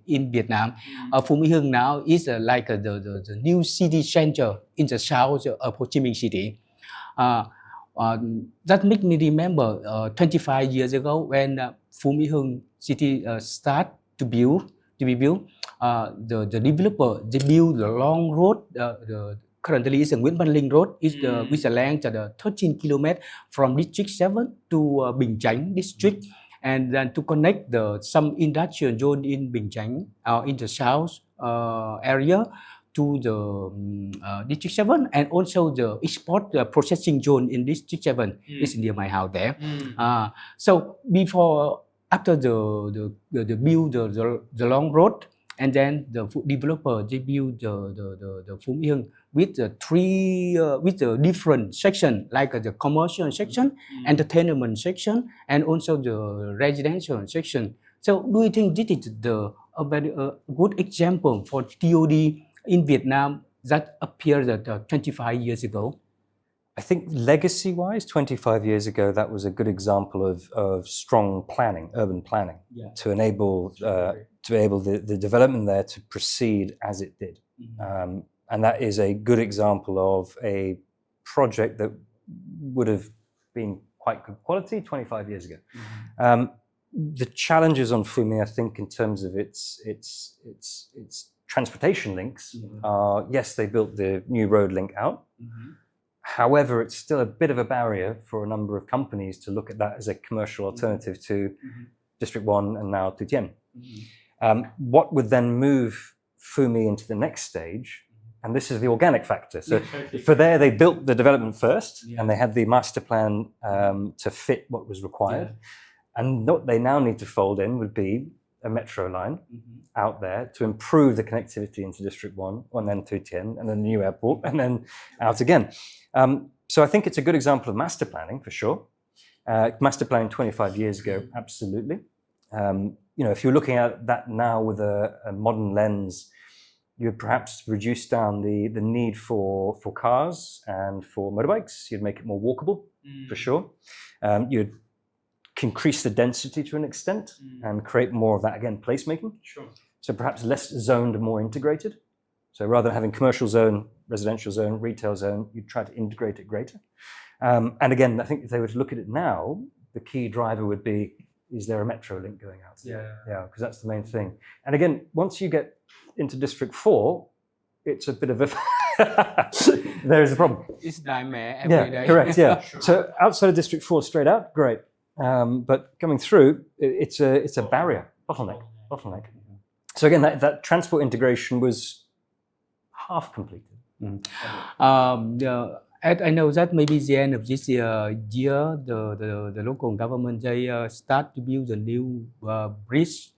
in Vietnam. Phú Mỹ Hưng now is like the new city center in the south of Ho Chi Minh City. That make me remember 25 years ago when Phú Mỹ Hưng city start to be built. The developer they build the long road. Currently, it's a Nguyễn Văn Linh Road. It's with a length of 13 km from District 7 to Bình Chánh District, and then to connect some industrial zone in Bình Chánh, in the south area, to the District 7, and also the export processing zone in District 7 is near my house there. So after the build the long road, and then the developer they build the Phú Mỹ Hưng with the different section, like the commercial section, entertainment section, and also the residential section. So do you think this is a very good example for TOD in Vietnam that appeared 25 years ago? I think legacy-wise, 25 years ago, that was a good example of strong planning, urban planning, to enable the development there to proceed as it did. And that is a good example of a project that would have been quite good quality 25 years ago. The challenges on Phú Mỹ, I think, in terms of its transportation links are, yes, they built the new road link out. However, it's still a bit of a barrier for a number of companies to look at that as a commercial alternative to District 1 and now to Tuyến. What would then move Phú Mỹ into the next stage, and this is the organic factor. So for there, they built the development first, and they had the master plan to fit what was required. And what they now need to fold in would be a metro line out there to improve the connectivity into District 1, and then to Tuyến, and then the new airport, and then out again. So I think it's a good example of master planning, for sure. Master planning 25 years ago, absolutely. If you're looking at that now with a modern lens, you'd perhaps reduce down the need for cars and for motorbikes. You'd make it more walkable, for sure. You'd increase the density to an extent and create more of that, again, placemaking. Sure. So perhaps less zoned and more integrated. So rather than having commercial zone, residential zone, retail zone, you'd try to integrate it greater. And again, I think if they were to look at it now, the key driver would be, is there a metro link going out? Yeah, because that's the main thing. And again, once you get into District 4, it's a bit of a... there's a problem. It's nightmare every day. Correct, yeah. So outside of District 4, straight out, great. But coming through, it's a barrier, bottleneck. So again, that transport integration was half completed. As I know that maybe the end of this year, the local government they start to build a new bridge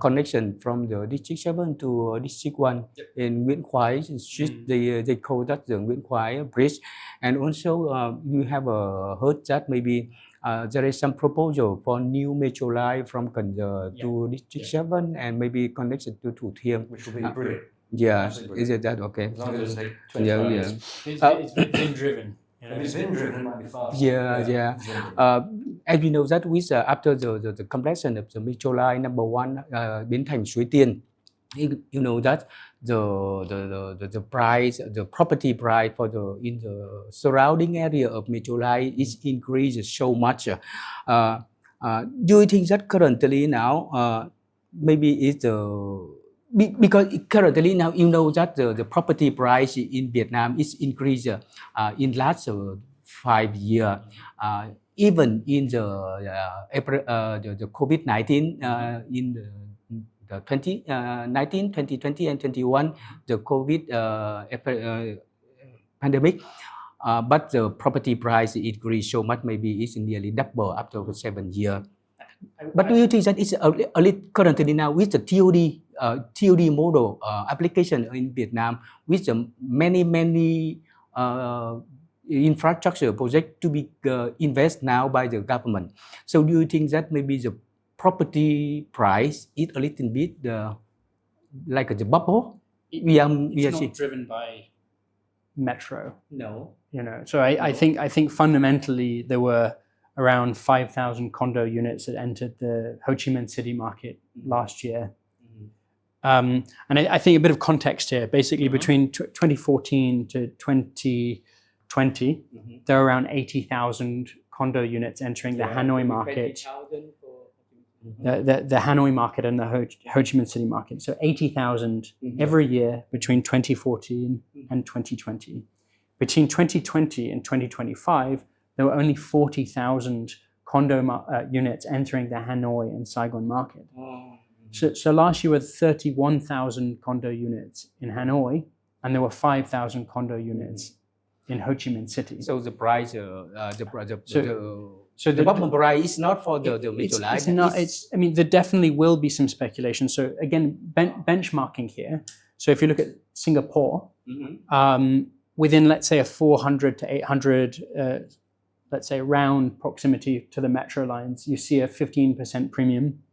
connection from the District 7 to District 1 in Nguyễn Khoái Street. They call that the Nguyễn Khoái Bridge. And also you have heard that maybe there is some proposal for new metro line from Cần Giờ to District 7 and maybe connection to Thủ Thiêm. Which will be brilliant. Yeah, is it that okay? As long as it doesn't take 25 Yeah. years. It's been driven. You know. If it's been driven, it might be fast. Yeah. As we know that with after the completion of the metro line number 1 Bến Thành Suối Tiên, you know that the price, the property price for in the surrounding area of metro line is increased so much. Do you think that currently now maybe it's because currently now you know that the property price in Vietnam is increased in last 5 years. Even in the COVID-19 in the 2019, 2020 and 21, the COVID pandemic, but the property price increased so much, maybe it's nearly double after 7 years. But do you think that it's currently now with the TOD model application in Vietnam with the many infrastructure projects to be invested now by the government? So do you think that maybe the property price is a little bit like the bubble? It's not driven by metro. No. You know, so I think fundamentally there were around 5,000 condo units that entered the Ho Chi Minh City market last year. And I think a bit of context here. Basically, between 2014 to 2020, there are around 80,000 condo units entering the Hanoi market. The Hanoi market and the Ho Chi Minh City market. So 80,000 every year between 2014 and 2020. Between 2020 and 2025, there were only 40,000 condo units entering the Hanoi and Saigon market. So last year, we had 31,000 condo units in Hanoi, and there were 5,000 condo units in Ho Chi Minh City. So the price, the bottom price is not for the metro line. It's not. I mean, there definitely will be some speculation. So again, benchmarking here. So if you look at Singapore, within, let's say, a 400 to 800, let's say, round proximity to the metro lines, you see a 15% premium.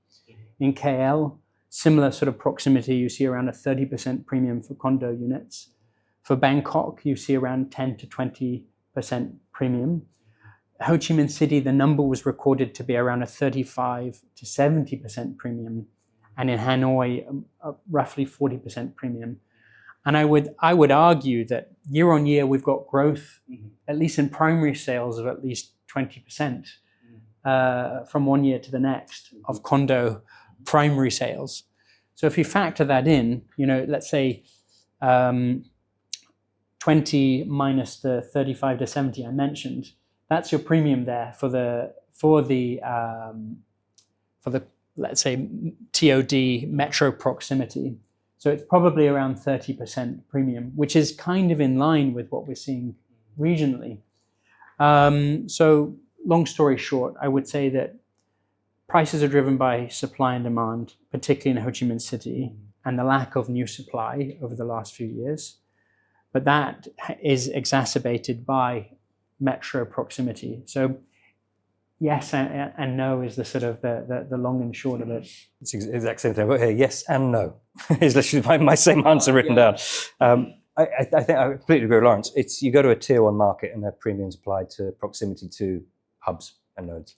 In KL, similar sort of proximity, you see around a 30% premium for condo units. For Bangkok, you see around 10 to 20% premium. Ho Chi Minh City, the number was recorded to be around a 35 to 70% premium. And in Hanoi, roughly 40% premium. And I would argue that year on year, we've got growth, at least in primary sales, of at least 20% from one year to the next of condo primary sales. So if you factor that in, you know, let's say 20 minus the 35 to 70 I mentioned, that's your premium there for the let's say TOD metro proximity. So it's probably around 30% premium, which is kind of in line with what we're seeing regionally. So long story short, I would say that prices are driven by supply and demand, particularly in Ho Chi Minh City, and the lack of new supply over the last few years. But that is exacerbated by metro proximity. So yes and no is the sort of the long and short of it. It's the exact same thing. I've got here, yes and no. Is literally my same answer written down. I think I completely agree with Lawrence. It's you go to a tier 1 market and there are premiums applied to proximity to hubs and nodes.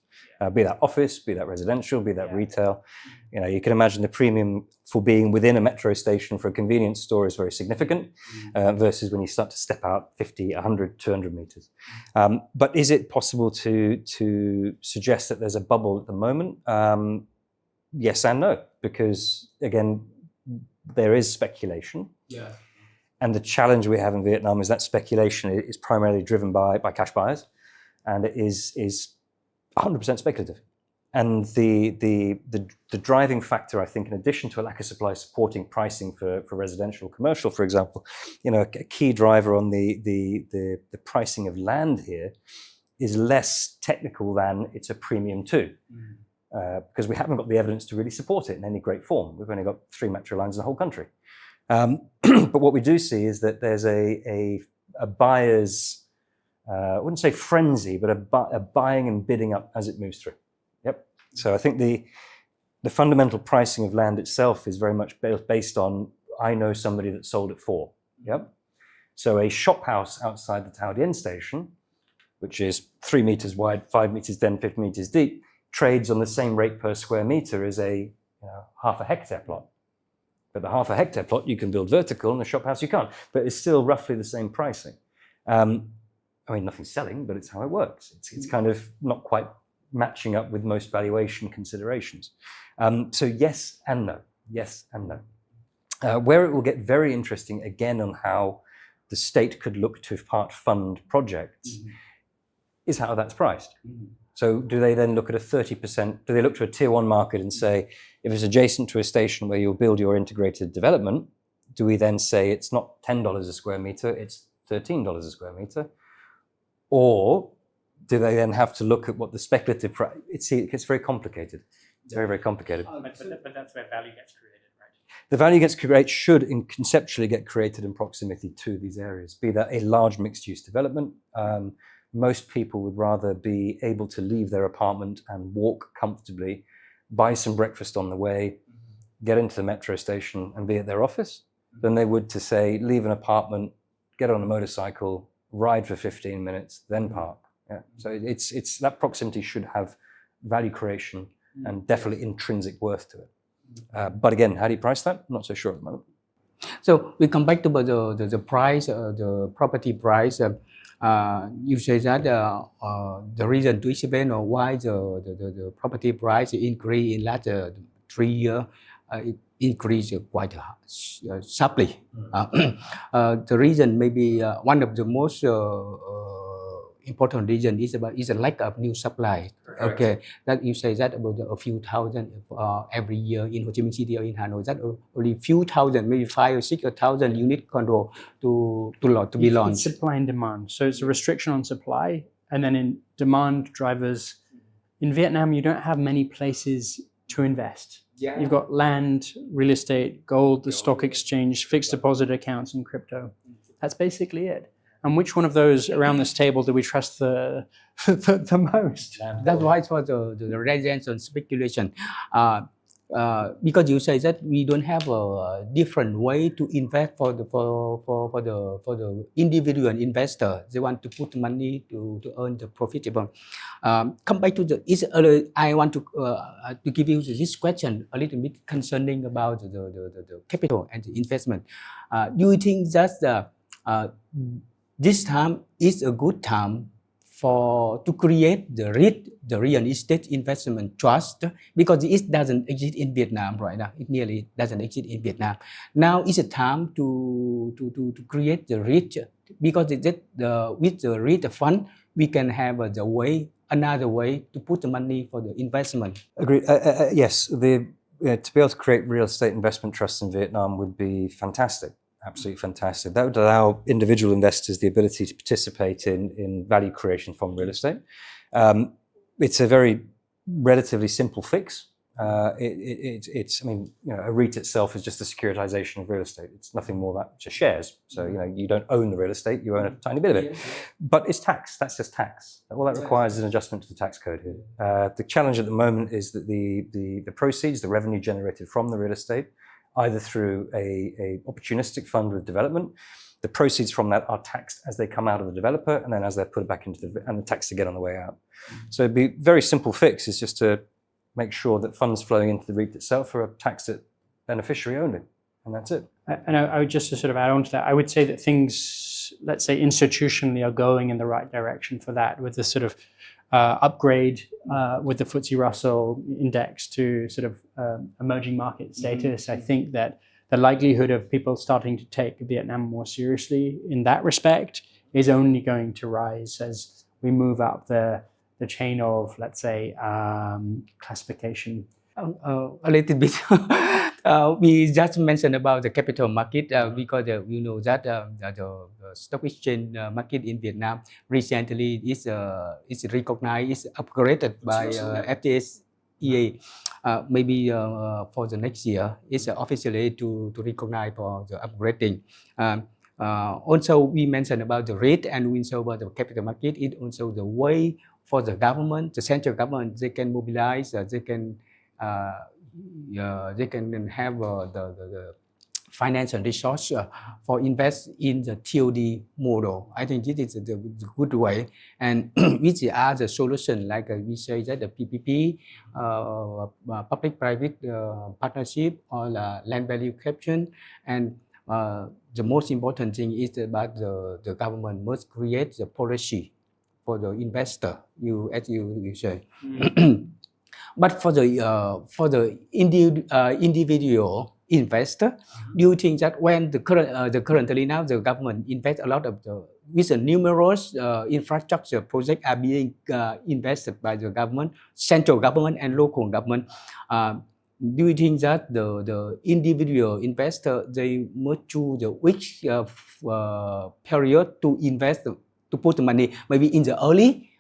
Be that office, be that residential, be that retail. You know, you can imagine the premium for being within a metro station for a convenience store is very significant versus when you start to step out 50, 100, 200 meters. But is it possible to suggest that there's a bubble at the moment? Yes and no, because again, there is speculation. Yeah. And the challenge we have in Vietnam is that speculation is primarily driven by cash buyers, and it is 100% speculative. And the driving factor, I think, in addition to a lack of supply supporting pricing for residential, commercial, for example, a key driver on the pricing of land here is less technical than it's a premium to, because we haven't got the evidence to really support it in any great form. We've only got 3 metro lines in the whole country. But what we do see is that there's a buyer's, I wouldn't say frenzy, but a buying and bidding up as it moves through. Yep. So I think the fundamental pricing of land itself is very much based on, I know somebody that sold it for. Yep. So a shop house outside the TOD end station, which is 3 meters wide, 5 meters then 50 meters deep, trades on the same rate per square meter as a half a hectare plot. But the half a hectare plot you can build vertical, and the shop house you can't. But it's still roughly the same pricing. I mean, nothing's selling, but it's how it works. It's kind of not quite matching up with most valuation considerations. So yes and no. Yes and no. Where it will get very interesting, again, on how the state could look to part fund projects, is how that's priced. So do they then look at a 30%, do they look to a tier 1 market and say, if it's adjacent to a station where you'll build your integrated development, do we then say it's not $10 a square meter, it's $13 a square meter? Or do they then have to look at what the speculative price, it gets very complicated. It's very, very complicated. But that's where value gets created, right? The value gets created, should conceptually get created in proximity to these areas, be that a large mixed-use development. Most people would rather be able to leave their apartment and walk comfortably, buy some breakfast on the way, get into the metro station and be at their office, than they would to say, leave an apartment, get on a motorcycle, ride for 15 minutes, then park. Yeah. So it's that proximity should have value creation and definitely intrinsic worth to it. But again, how do you price that? I'm not so sure at the moment. So we come back to the price, the property price. You say that the reason to explain why the property price increase in last 3 years, it increased quite sharply. The reason maybe one of the most important reason is a lack of new supply. Correct. Okay, that you say that about a few thousand every year in Ho Chi Minh City or in Hanoi, that only few thousand, maybe 5 or 6 thousand unit condo to be launched. It's supply and demand. So it's a restriction on supply, and then in demand drivers. In Vietnam, you don't have many places to invest. Yeah. You've got land, real estate, gold, the stock exchange, fixed deposit accounts, and crypto. That's basically it. And which one of those around this table do we trust the most? That's why for the residential speculation. Because you say that we don't have a different way to invest for the individual investor. They want to put money to earn the profitable. Come back to I want to give you this question a little bit concerning about the capital and the investment. Do you think that this time is a good time to create the real estate investment trust, because it doesn't exist in Vietnam right now. It nearly doesn't exist in Vietnam. Now is a time to create the REIT, because with the REIT fund we can have another way to put the money for the investment. Agreed. Yes, to be able to create real estate investment trusts in Vietnam would be fantastic. Absolutely fantastic. That would allow individual investors the ability to participate in value creation from real estate. It's a very relatively simple fix. It's I mean, a REIT itself is just a securitization of real estate. It's nothing more than just shares. So you don't own the real estate, you own a tiny bit of it. But it's tax. That's just tax. All that requires is an adjustment to the tax code here. The challenge at the moment is that the proceeds, the revenue generated from the real estate, either through a opportunistic fund with development, the proceeds from that are taxed as they come out of the developer, and then as they're put back into and the taxed again on the way out. So it'd be very simple fix is just to make sure that funds flowing into the REIT itself are taxed at beneficiary only, and that's it. And I would just to sort of add on to that, I would say that things, let's say institutionally, are going in the right direction for that, with the sort of upgrade with the FTSE Russell index to sort of emerging market status. I think that the likelihood of people starting to take Vietnam more seriously in that respect is only going to rise as we move up the the chain of, let's say, classification. A little bit. We just mentioned about the capital market because you know that the stock exchange market in Vietnam recently is recognized, is upgraded by FTSE. Maybe for the next year, it's officially to recognize for the upgrading. Also, we mentioned about the rate and we saw about the capital market. It also the way for the government, the central government, they can mobilize, they can have the financial resource for invest in the TOD model. I think this is the good way. And which are the solution, like we say that the PPP, public-private partnership, or land value caption. And the most important thing is about the government must create the policy for the investor, as you say. But for the individual investor, do you think that when currently now the government invest a lot of with the numerous infrastructure projects are being invested by the government, central government and local government, do you think that the individual investor, they must choose which period to invest, to put the money, maybe in the early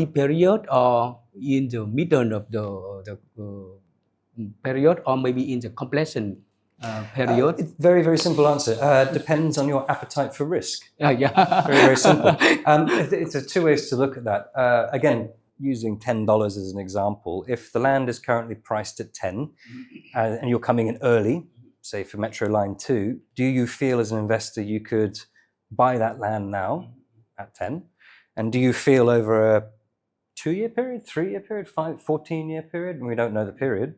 period, or in the middle of the period, or maybe in the completion period? It's very, very simple answer. Depends on your appetite for risk. Yeah. Very, very simple. It's two ways to look at that. Again, using $10 as an example, if the land is currently priced at 10 and you're coming in early, say for Metro Line 2, do you feel as an investor you could buy that land now at 10? And do you feel over a 2-year period, 3-year period, 14-year period, and we don't know the period,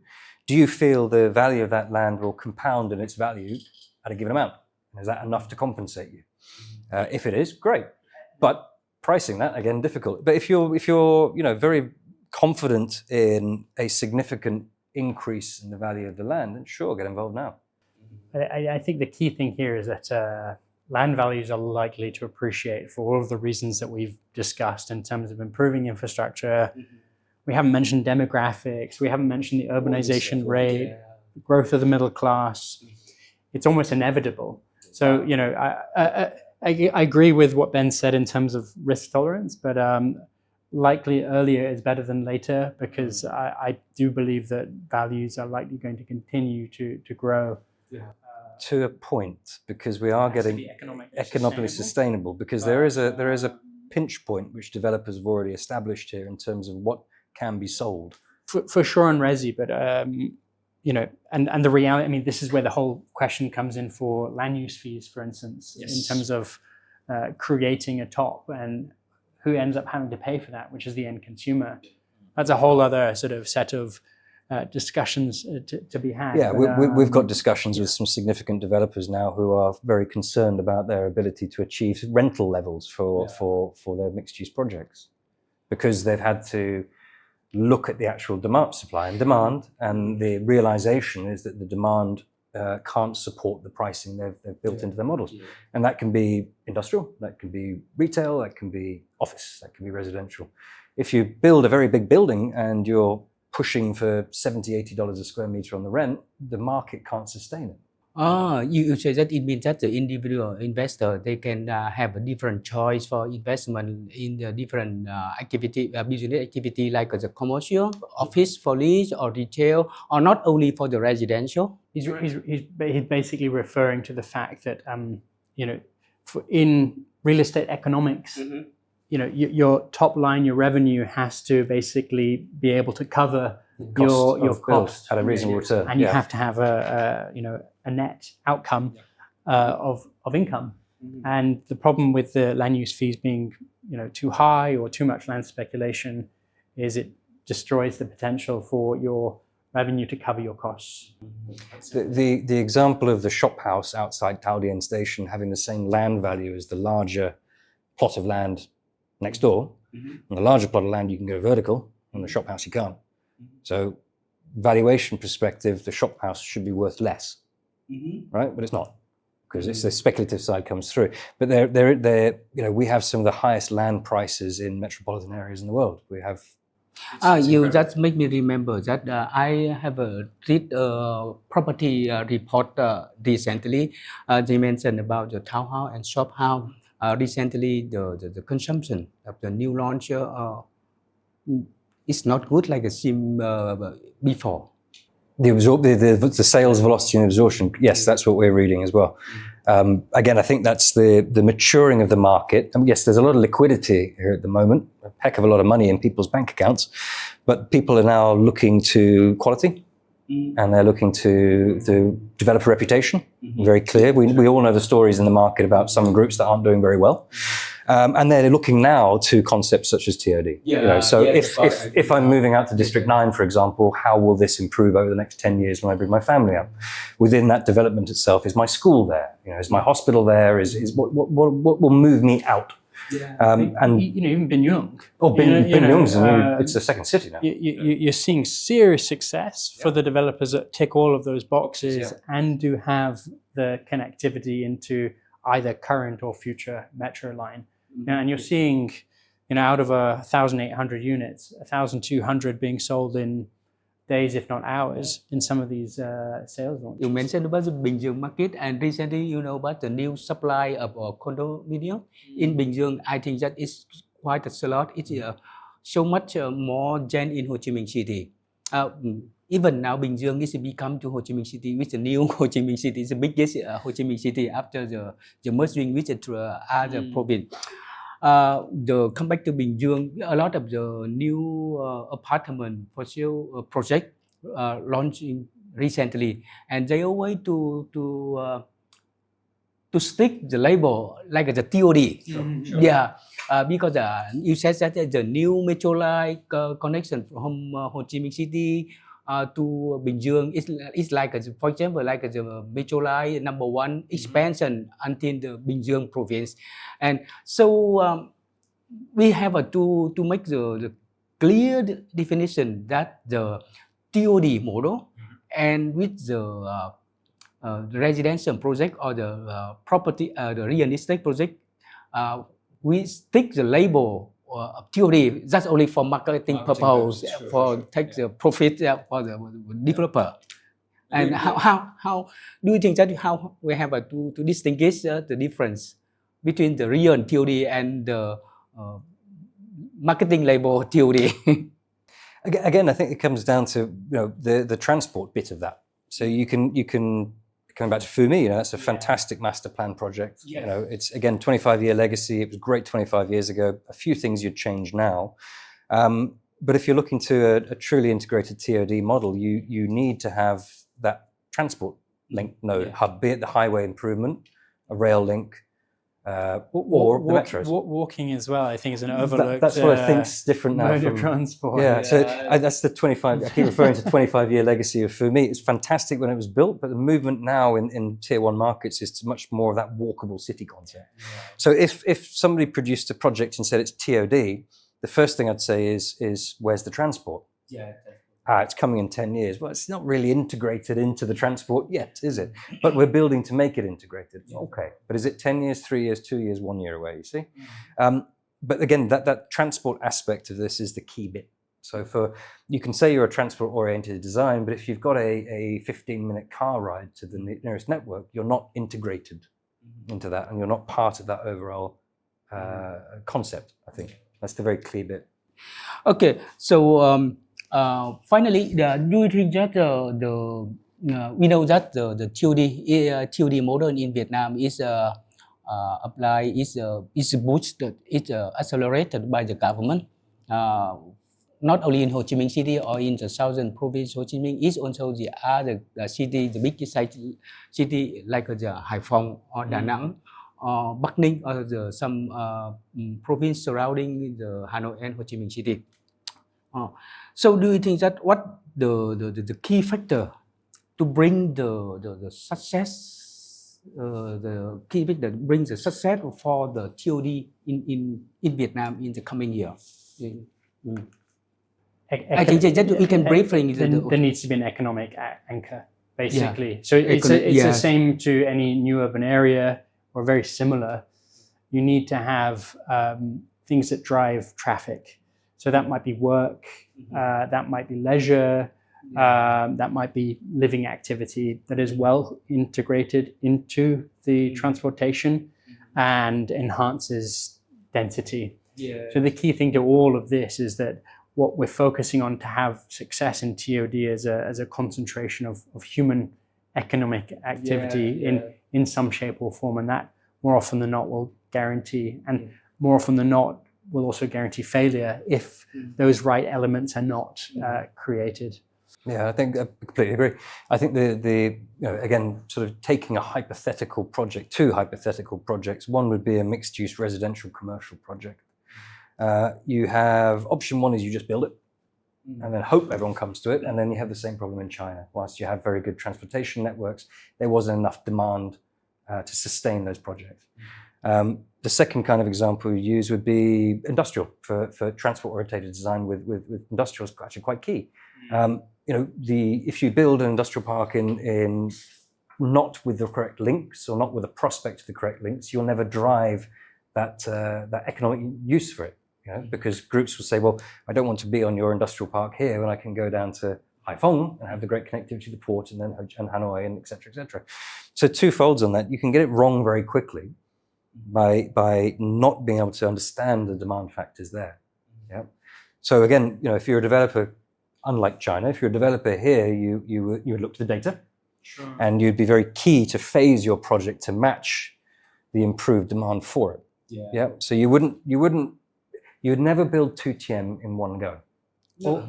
do you feel the value of that land will compound in its value at a given amount? Is that enough to compensate you? If it is, great. But pricing that, again, difficult. But if you're very confident in a significant increase in the value of the land, then sure, get involved now. I think the key thing here is that land values are likely to appreciate for all of the reasons that we've discussed in terms of improving infrastructure. We haven't mentioned demographics. We haven't mentioned the urbanization rate, growth of the middle class. It's almost inevitable. So, I agree with what Ben said in terms of risk tolerance, but likely earlier is better than later, because I do believe that values are likely going to continue to grow. Yeah. To a point, because we are getting economically sustainable, because there is a pinch point which developers have already established here in terms of what can be sold. For sure on resi, but and the reality, I mean, this is where the whole question comes in for land use fees, for instance, in terms of creating a top, and who ends up having to pay for that, which is the end consumer. That's a whole other sort of set of discussions to be had. Yeah, we've got discussions with some significant developers now who are very concerned about their ability to achieve rental levels for their mixed-use projects, because they've had to look at the actual supply and demand, and the realization is that the demand can't support the pricing they've built into their models. And that can be industrial, that can be retail, that can be office, that can be residential. If you build a very big building and you're pushing for $70-80 a square meter on the rent, the market can't sustain it. You say that it means that the individual investor, they can have a different choice for investment in the different business activity, like the commercial, office for lease, or retail, or not only for the residential. He's basically referring to the fact that in real estate economics, your top line, your revenue has to basically be able to cover your cost at a reasonable return, and you have to have a net outcome of income. And the problem with the land use fees being too high or too much land speculation is it destroys the potential for your revenue to cover your costs. The example of the shop house outside Taodian station having the same land value as the larger plot of land next door, and the larger plot of land you can go vertical, and the shop house you can't. So valuation perspective, the shop house should be worth less, right? But it's not, because it's the speculative side comes through. But they're we have some of the highest land prices in metropolitan areas in the world. We have. You just make me remember that I have read a property report recently. They mentioned about the townhouse and shop house. Recently, the consumption of the new launch is not good like it seemed before. The sales velocity and absorption, yes, that's what we're reading as well. Again, I think that's the maturing of the market. Yes, there's a lot of liquidity here at the moment, a heck of a lot of money in people's bank accounts, but people are now looking to quality, and they're looking to develop a reputation. Very clear. We all know the stories in the market about some groups that aren't doing very well. And they're looking now to concepts such as TOD. If I'm moving out to District 9, for example, how will this improve over the next 10 years when I bring my family up? Within that development itself, is my school there? Is my hospital there? Is what will move me out? And even Bin Yung. Bin Yung's it's a second city now. You're seeing serious success for the developers that tick all of those boxes and do have the connectivity into either current or future metro line. And you're seeing, out of 1,800 units, 1,200 being sold in days, if not hours, in some of these sales launches. You mentioned about the Bình Dương market, and recently you know about the new supply of condominium in Bình Dương. I think that is quite a lot. It's so much more than in Ho Chi Minh City. Even now, Bình Dương is become to Ho Chi Minh City, with the new Ho Chi Minh City, the biggest Ho Chi Minh City after the merging with the other province. Come back to Bình Dương, a lot of the new apartment for sale project launched recently, and they always to stick the label like the TOD. Because you said that the new metro line connection from Ho Chi Minh City to Bình Dương is like, for example, like the metro line number 1 expansion until the Bình Dương province. And so we have to make the clear definition that the TOD model and with the residential project or the property, the real estate project, we stick the label of TOD just only for marketing purpose, for take the profit for the developer. And how do you think that how we have to distinguish the difference between the real TOD and the marketing label TOD? Again, I think it comes down to the transport bit of that. So you can coming back to Fumi, that's a fantastic master plan project. It's again 25-year legacy. It was great 25 years ago. A few things you'd change now, but if you're looking to a truly integrated TOD model, you need to have that transport link node hub, be it the highway improvement, a rail link, or the metros. Walking as well, I think, is an overlooked. That's what I think's different now. Mode of transport. So that's the 25. I keep referring to 25-year legacy of Fumi. It's fantastic when it was built, but the movement now in tier 1 markets is to much more of that walkable city concept. So if somebody produced a project and said it's TOD, the first thing I'd say is where's the transport? It's coming in 10 years. Well, it's not really integrated into the transport yet, is it? But we're building to make it integrated. Okay. But is it 10 years, 3 years, 2 years, 1 year away, you see? But again, that transport aspect of this is the key bit. So you can say you're a transport-oriented design, but if you've got a 15-minute car ride to the nearest network, you're not integrated into that, and you're not part of that overall concept, I think. That's the very clear bit. Okay, so finally, do you think that we know that the TOD model in Vietnam is applied, is boosted, is accelerated by the government, not only in Ho Chi Minh City or in the southern province Ho Chi Minh, is also the other city, the big city like the Hải Phòng or Da Nang or Bắc Ninh or some province surrounding the Hanoi and Ho Chi Minh City. So do you think that what the key factor to bring the success, the key factor that brings the success for the TOD in Vietnam in the coming year? I think that we can briefly. There needs to be an economic anchor. basically. So it's the same to any new urban area or very similar. You need to have things that drive traffic. So that might be work, that might be leisure, that might be living activity that is well integrated into the transportation and enhances density. So the key thing to all of this is that what we're focusing on to have success in TOD is a concentration of human economic activity in some shape or form, and that more often than not will guarantee, and more often than not will also guarantee failure if those right elements are not created. Yeah, I think I completely agree. I think the again, sort of taking a hypothetical project, two hypothetical projects. One would be a mixed-use residential commercial project. You have option one is you just build it and then hope everyone comes to it, and then you have the same problem in China. Whilst you have very good transportation networks, there wasn't enough demand to sustain those projects. The second kind of example you use would be industrial, for transport-oriented design with industrial is actually quite key. If you build an industrial park in not with the correct links or not with a prospect of the correct links, you'll never drive that economic use for it. Because groups will say, well, I don't want to be on your industrial park here when I can go down to Haiphong and have the great connectivity to the port and then Hanoi and et cetera, et cetera. So two folds on that. You can get it wrong very quickly by not being able to understand the demand factors there. Yeah. So again, if you're a developer, unlike China, if you're a developer here, you would look to the data, and you'd be very key to phase your project to match the improved demand for it. Yeah. So you'd never build 2 TM in one go. Or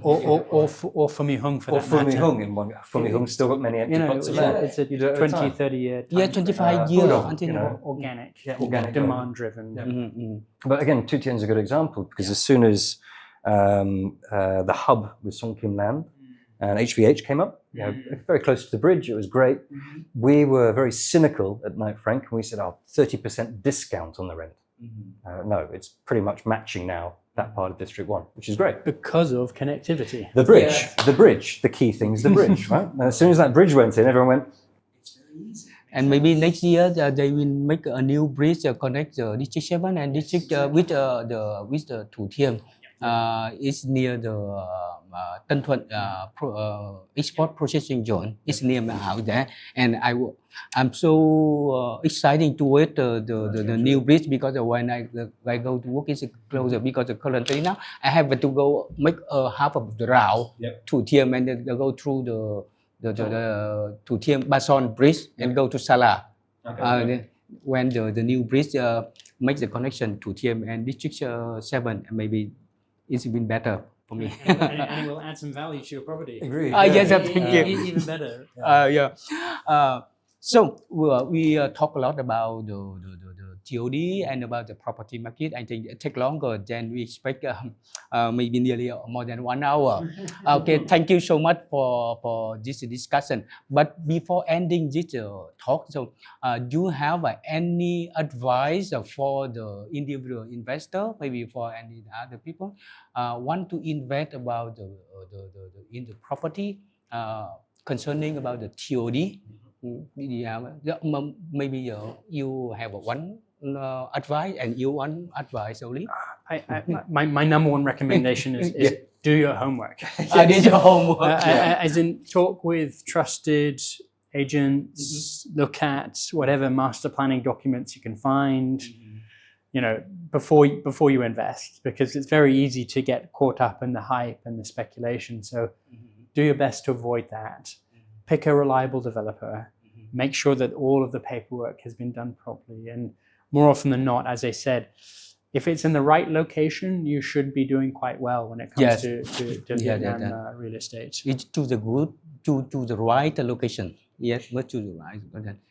Fumihung for that matter. Fumihung in one go. Fumihung's still got many empty plots of land. It's a 20, 30 year time. 25 years organic, demand driven. But again, 2 TM is a good example, because as soon as the hub with Songkim Land and HVH came up, very close to the bridge, it was great. We were very cynical at Knight Frank, and we said, 30% discount on the rent. No, it's pretty much matching now that part of District 1, which is great. Because of connectivity. The bridge, the key thing is the bridge, right? And as soon as that bridge went in, everyone went, it's very easy. And maybe next year they will make a new bridge connect the District 7 and District with the Thủ Thiêm. It's near the Tân Thuận export processing zone. It's near my house there, and I'm so excited to wait the new bridge, because when I go to work it's closer, because currently now I have to go make half of the route to Thiêm and then go through the Thủ Thiêm Bason bridge and go to Sala. When the new bridge makes the connection to Thiêm and District 7, maybe it's been better for me. and it will add some value to your property. Agree. Yes, thank you. Even better. So we talk a lot about the TOD and about the property market. I think it take longer than we expect, maybe nearly more than 1 hour. Okay, thank you so much for this discussion. But before ending this talk, so do you have any advice for the individual investor, maybe for any other people want to invest about in the property concerning about the TOD? Maybe you have one advice and you one advice only. My number one recommendation is do your homework. I did your homework. As in, talk with trusted agents, look at whatever master planning documents you can find, before you invest, because it's very easy to get caught up in the hype and the speculation. So do your best to avoid that. Pick a reliable developer. Make sure that all of the paperwork has been done properly. And more often than not, as I said, if it's in the right location, you should be doing quite well when it comes to Vietnam real estate. It's to the right location. Yes, but to the right.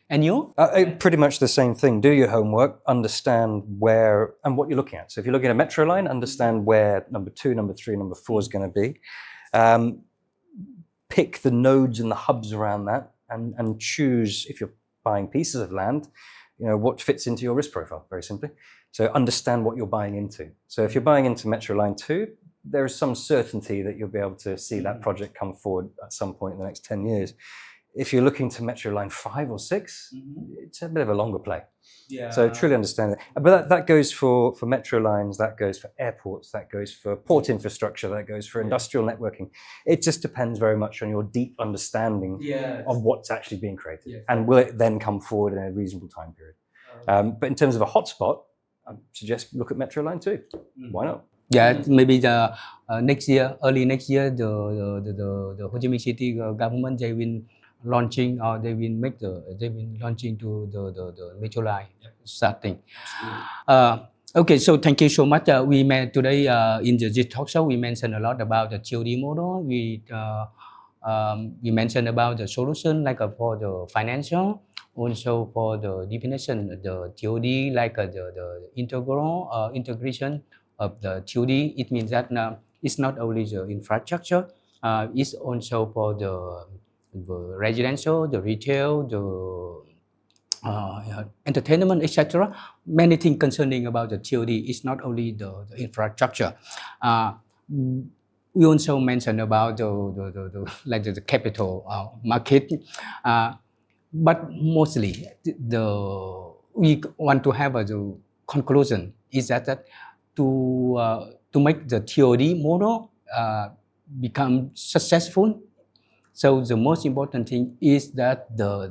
And you? Pretty much the same thing. Do your homework, understand where and what you're looking at. So if you're looking at a metro line, understand where number 2, number 3, number 4 is going to be. Pick the nodes and the hubs around that, and choose, if you're buying pieces of land, what fits into your risk profile, very simply. So understand what you're buying into. So if you're buying into Metro Line 2, there is some certainty that you'll be able to see that project come forward at some point in the next 10 years. If you're looking to Metro Line 5 or 6, it's a bit of a longer play. So truly understand that. But that goes for metro lines, that goes for airports, that goes for port infrastructure, that goes for industrial networking. It just depends very much on your deep understanding of what's actually being created. And will it then come forward in a reasonable time period? But in terms of a hotspot, I suggest look at Metro Line 2. Why not? Yeah, maybe the next year, early next year, the Ho Chi Minh City government, they will launching, or they will launching to the metro line starting. Okay, so thank you so much. We met today in this talk show. We mentioned a lot about the TOD model. We mentioned about the solution like for the financial, also for the definition of the TOD, like the integration of the TOD. It means that it's not only the infrastructure, it's also for the residential, the retail, the entertainment, etc. Many things concerning about the TOD. It's not only the infrastructure. We also mentioned about the capital market, but mostly we want to have the conclusion is that to make the TOD model become successful. So the most important thing is that the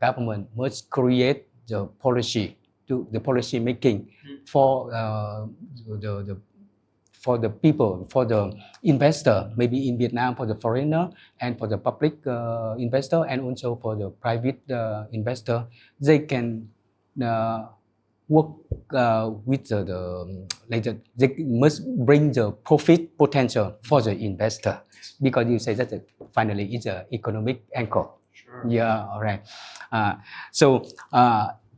government must create the policy, the policy making for the people, for the investor, maybe in Vietnam for the foreigner, and for the public investor, and also for the private investor. They can work with they must bring the profit potential for the investor, because you say that finally it's an economic angle. Sure. Yeah, all right. So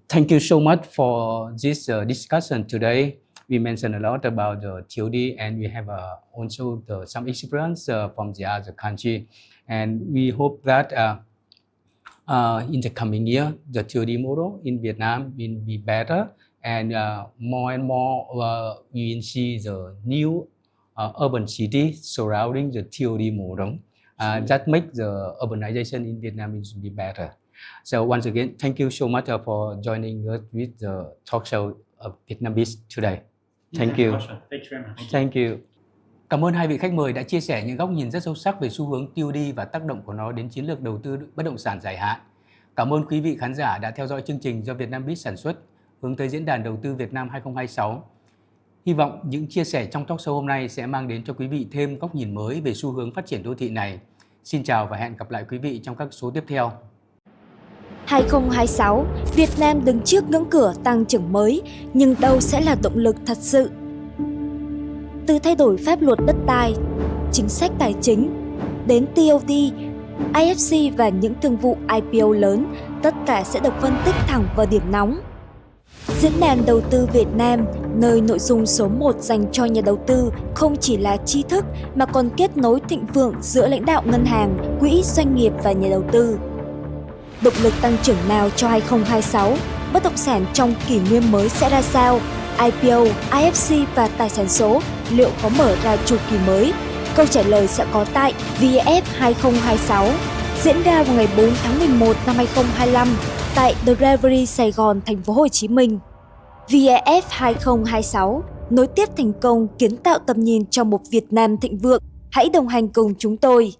thank you so much for this discussion today. We mentioned a lot about the TOD, and we have also some experience from the other country, and we hope that in the coming year, the TOD model in Vietnam will be better, and more we will see the new urban cities surrounding the TOD model. That makes the urbanization in Vietnam will be better. So once again, thank you so much for joining us with the talk show of VietnamBiz today. Thank you. Thank you very much. Thank you. Cảm ơn hai vị khách mời đã chia sẻ những góc nhìn rất sâu sắc về xu hướng TOD và tác động của nó đến chiến lược đầu tư bất động sản dài hạn. Cảm ơn quý vị khán giả đã theo dõi chương trình do VietnamBiz sản xuất hướng tới Diễn đàn Đầu tư Việt Nam 2026. Hy vọng những chia sẻ trong talk show hôm nay sẽ mang đến cho quý vị thêm góc nhìn mới về xu hướng phát triển đô thị này. Xin chào và hẹn gặp lại quý vị trong các số tiếp theo. 2026, Việt Nam đứng trước ngưỡng cửa tăng trưởng mới, nhưng đâu sẽ là động lực thật sự? Từ thay đổi pháp luật đất đai, chính sách tài chính, đến TOD, IFC và những thương vụ IPO lớn, tất cả sẽ được phân tích thẳng vào điểm nóng. Diễn đàn Đầu tư Việt Nam, nơi nội dung số 1 dành cho nhà đầu tư không chỉ là tri thức mà còn kết nối thịnh vượng giữa lãnh đạo ngân hàng, quỹ, doanh nghiệp và nhà đầu tư. Động lực tăng trưởng nào cho 2026? Bất động sản trong kỷ nguyên mới sẽ ra sao? IPO, IFC và tài sản số liệu có mở ra chu kỳ mới? Câu trả lời sẽ có tại VF 2026, diễn ra vào ngày 4 tháng 11 năm 2025 tại The Reverie Sài Gòn, thành phố Hồ Chí Minh. VF 2026 nối tiếp thành công kiến tạo tầm nhìn cho một Việt Nam thịnh vượng. Hãy đồng hành cùng chúng tôi.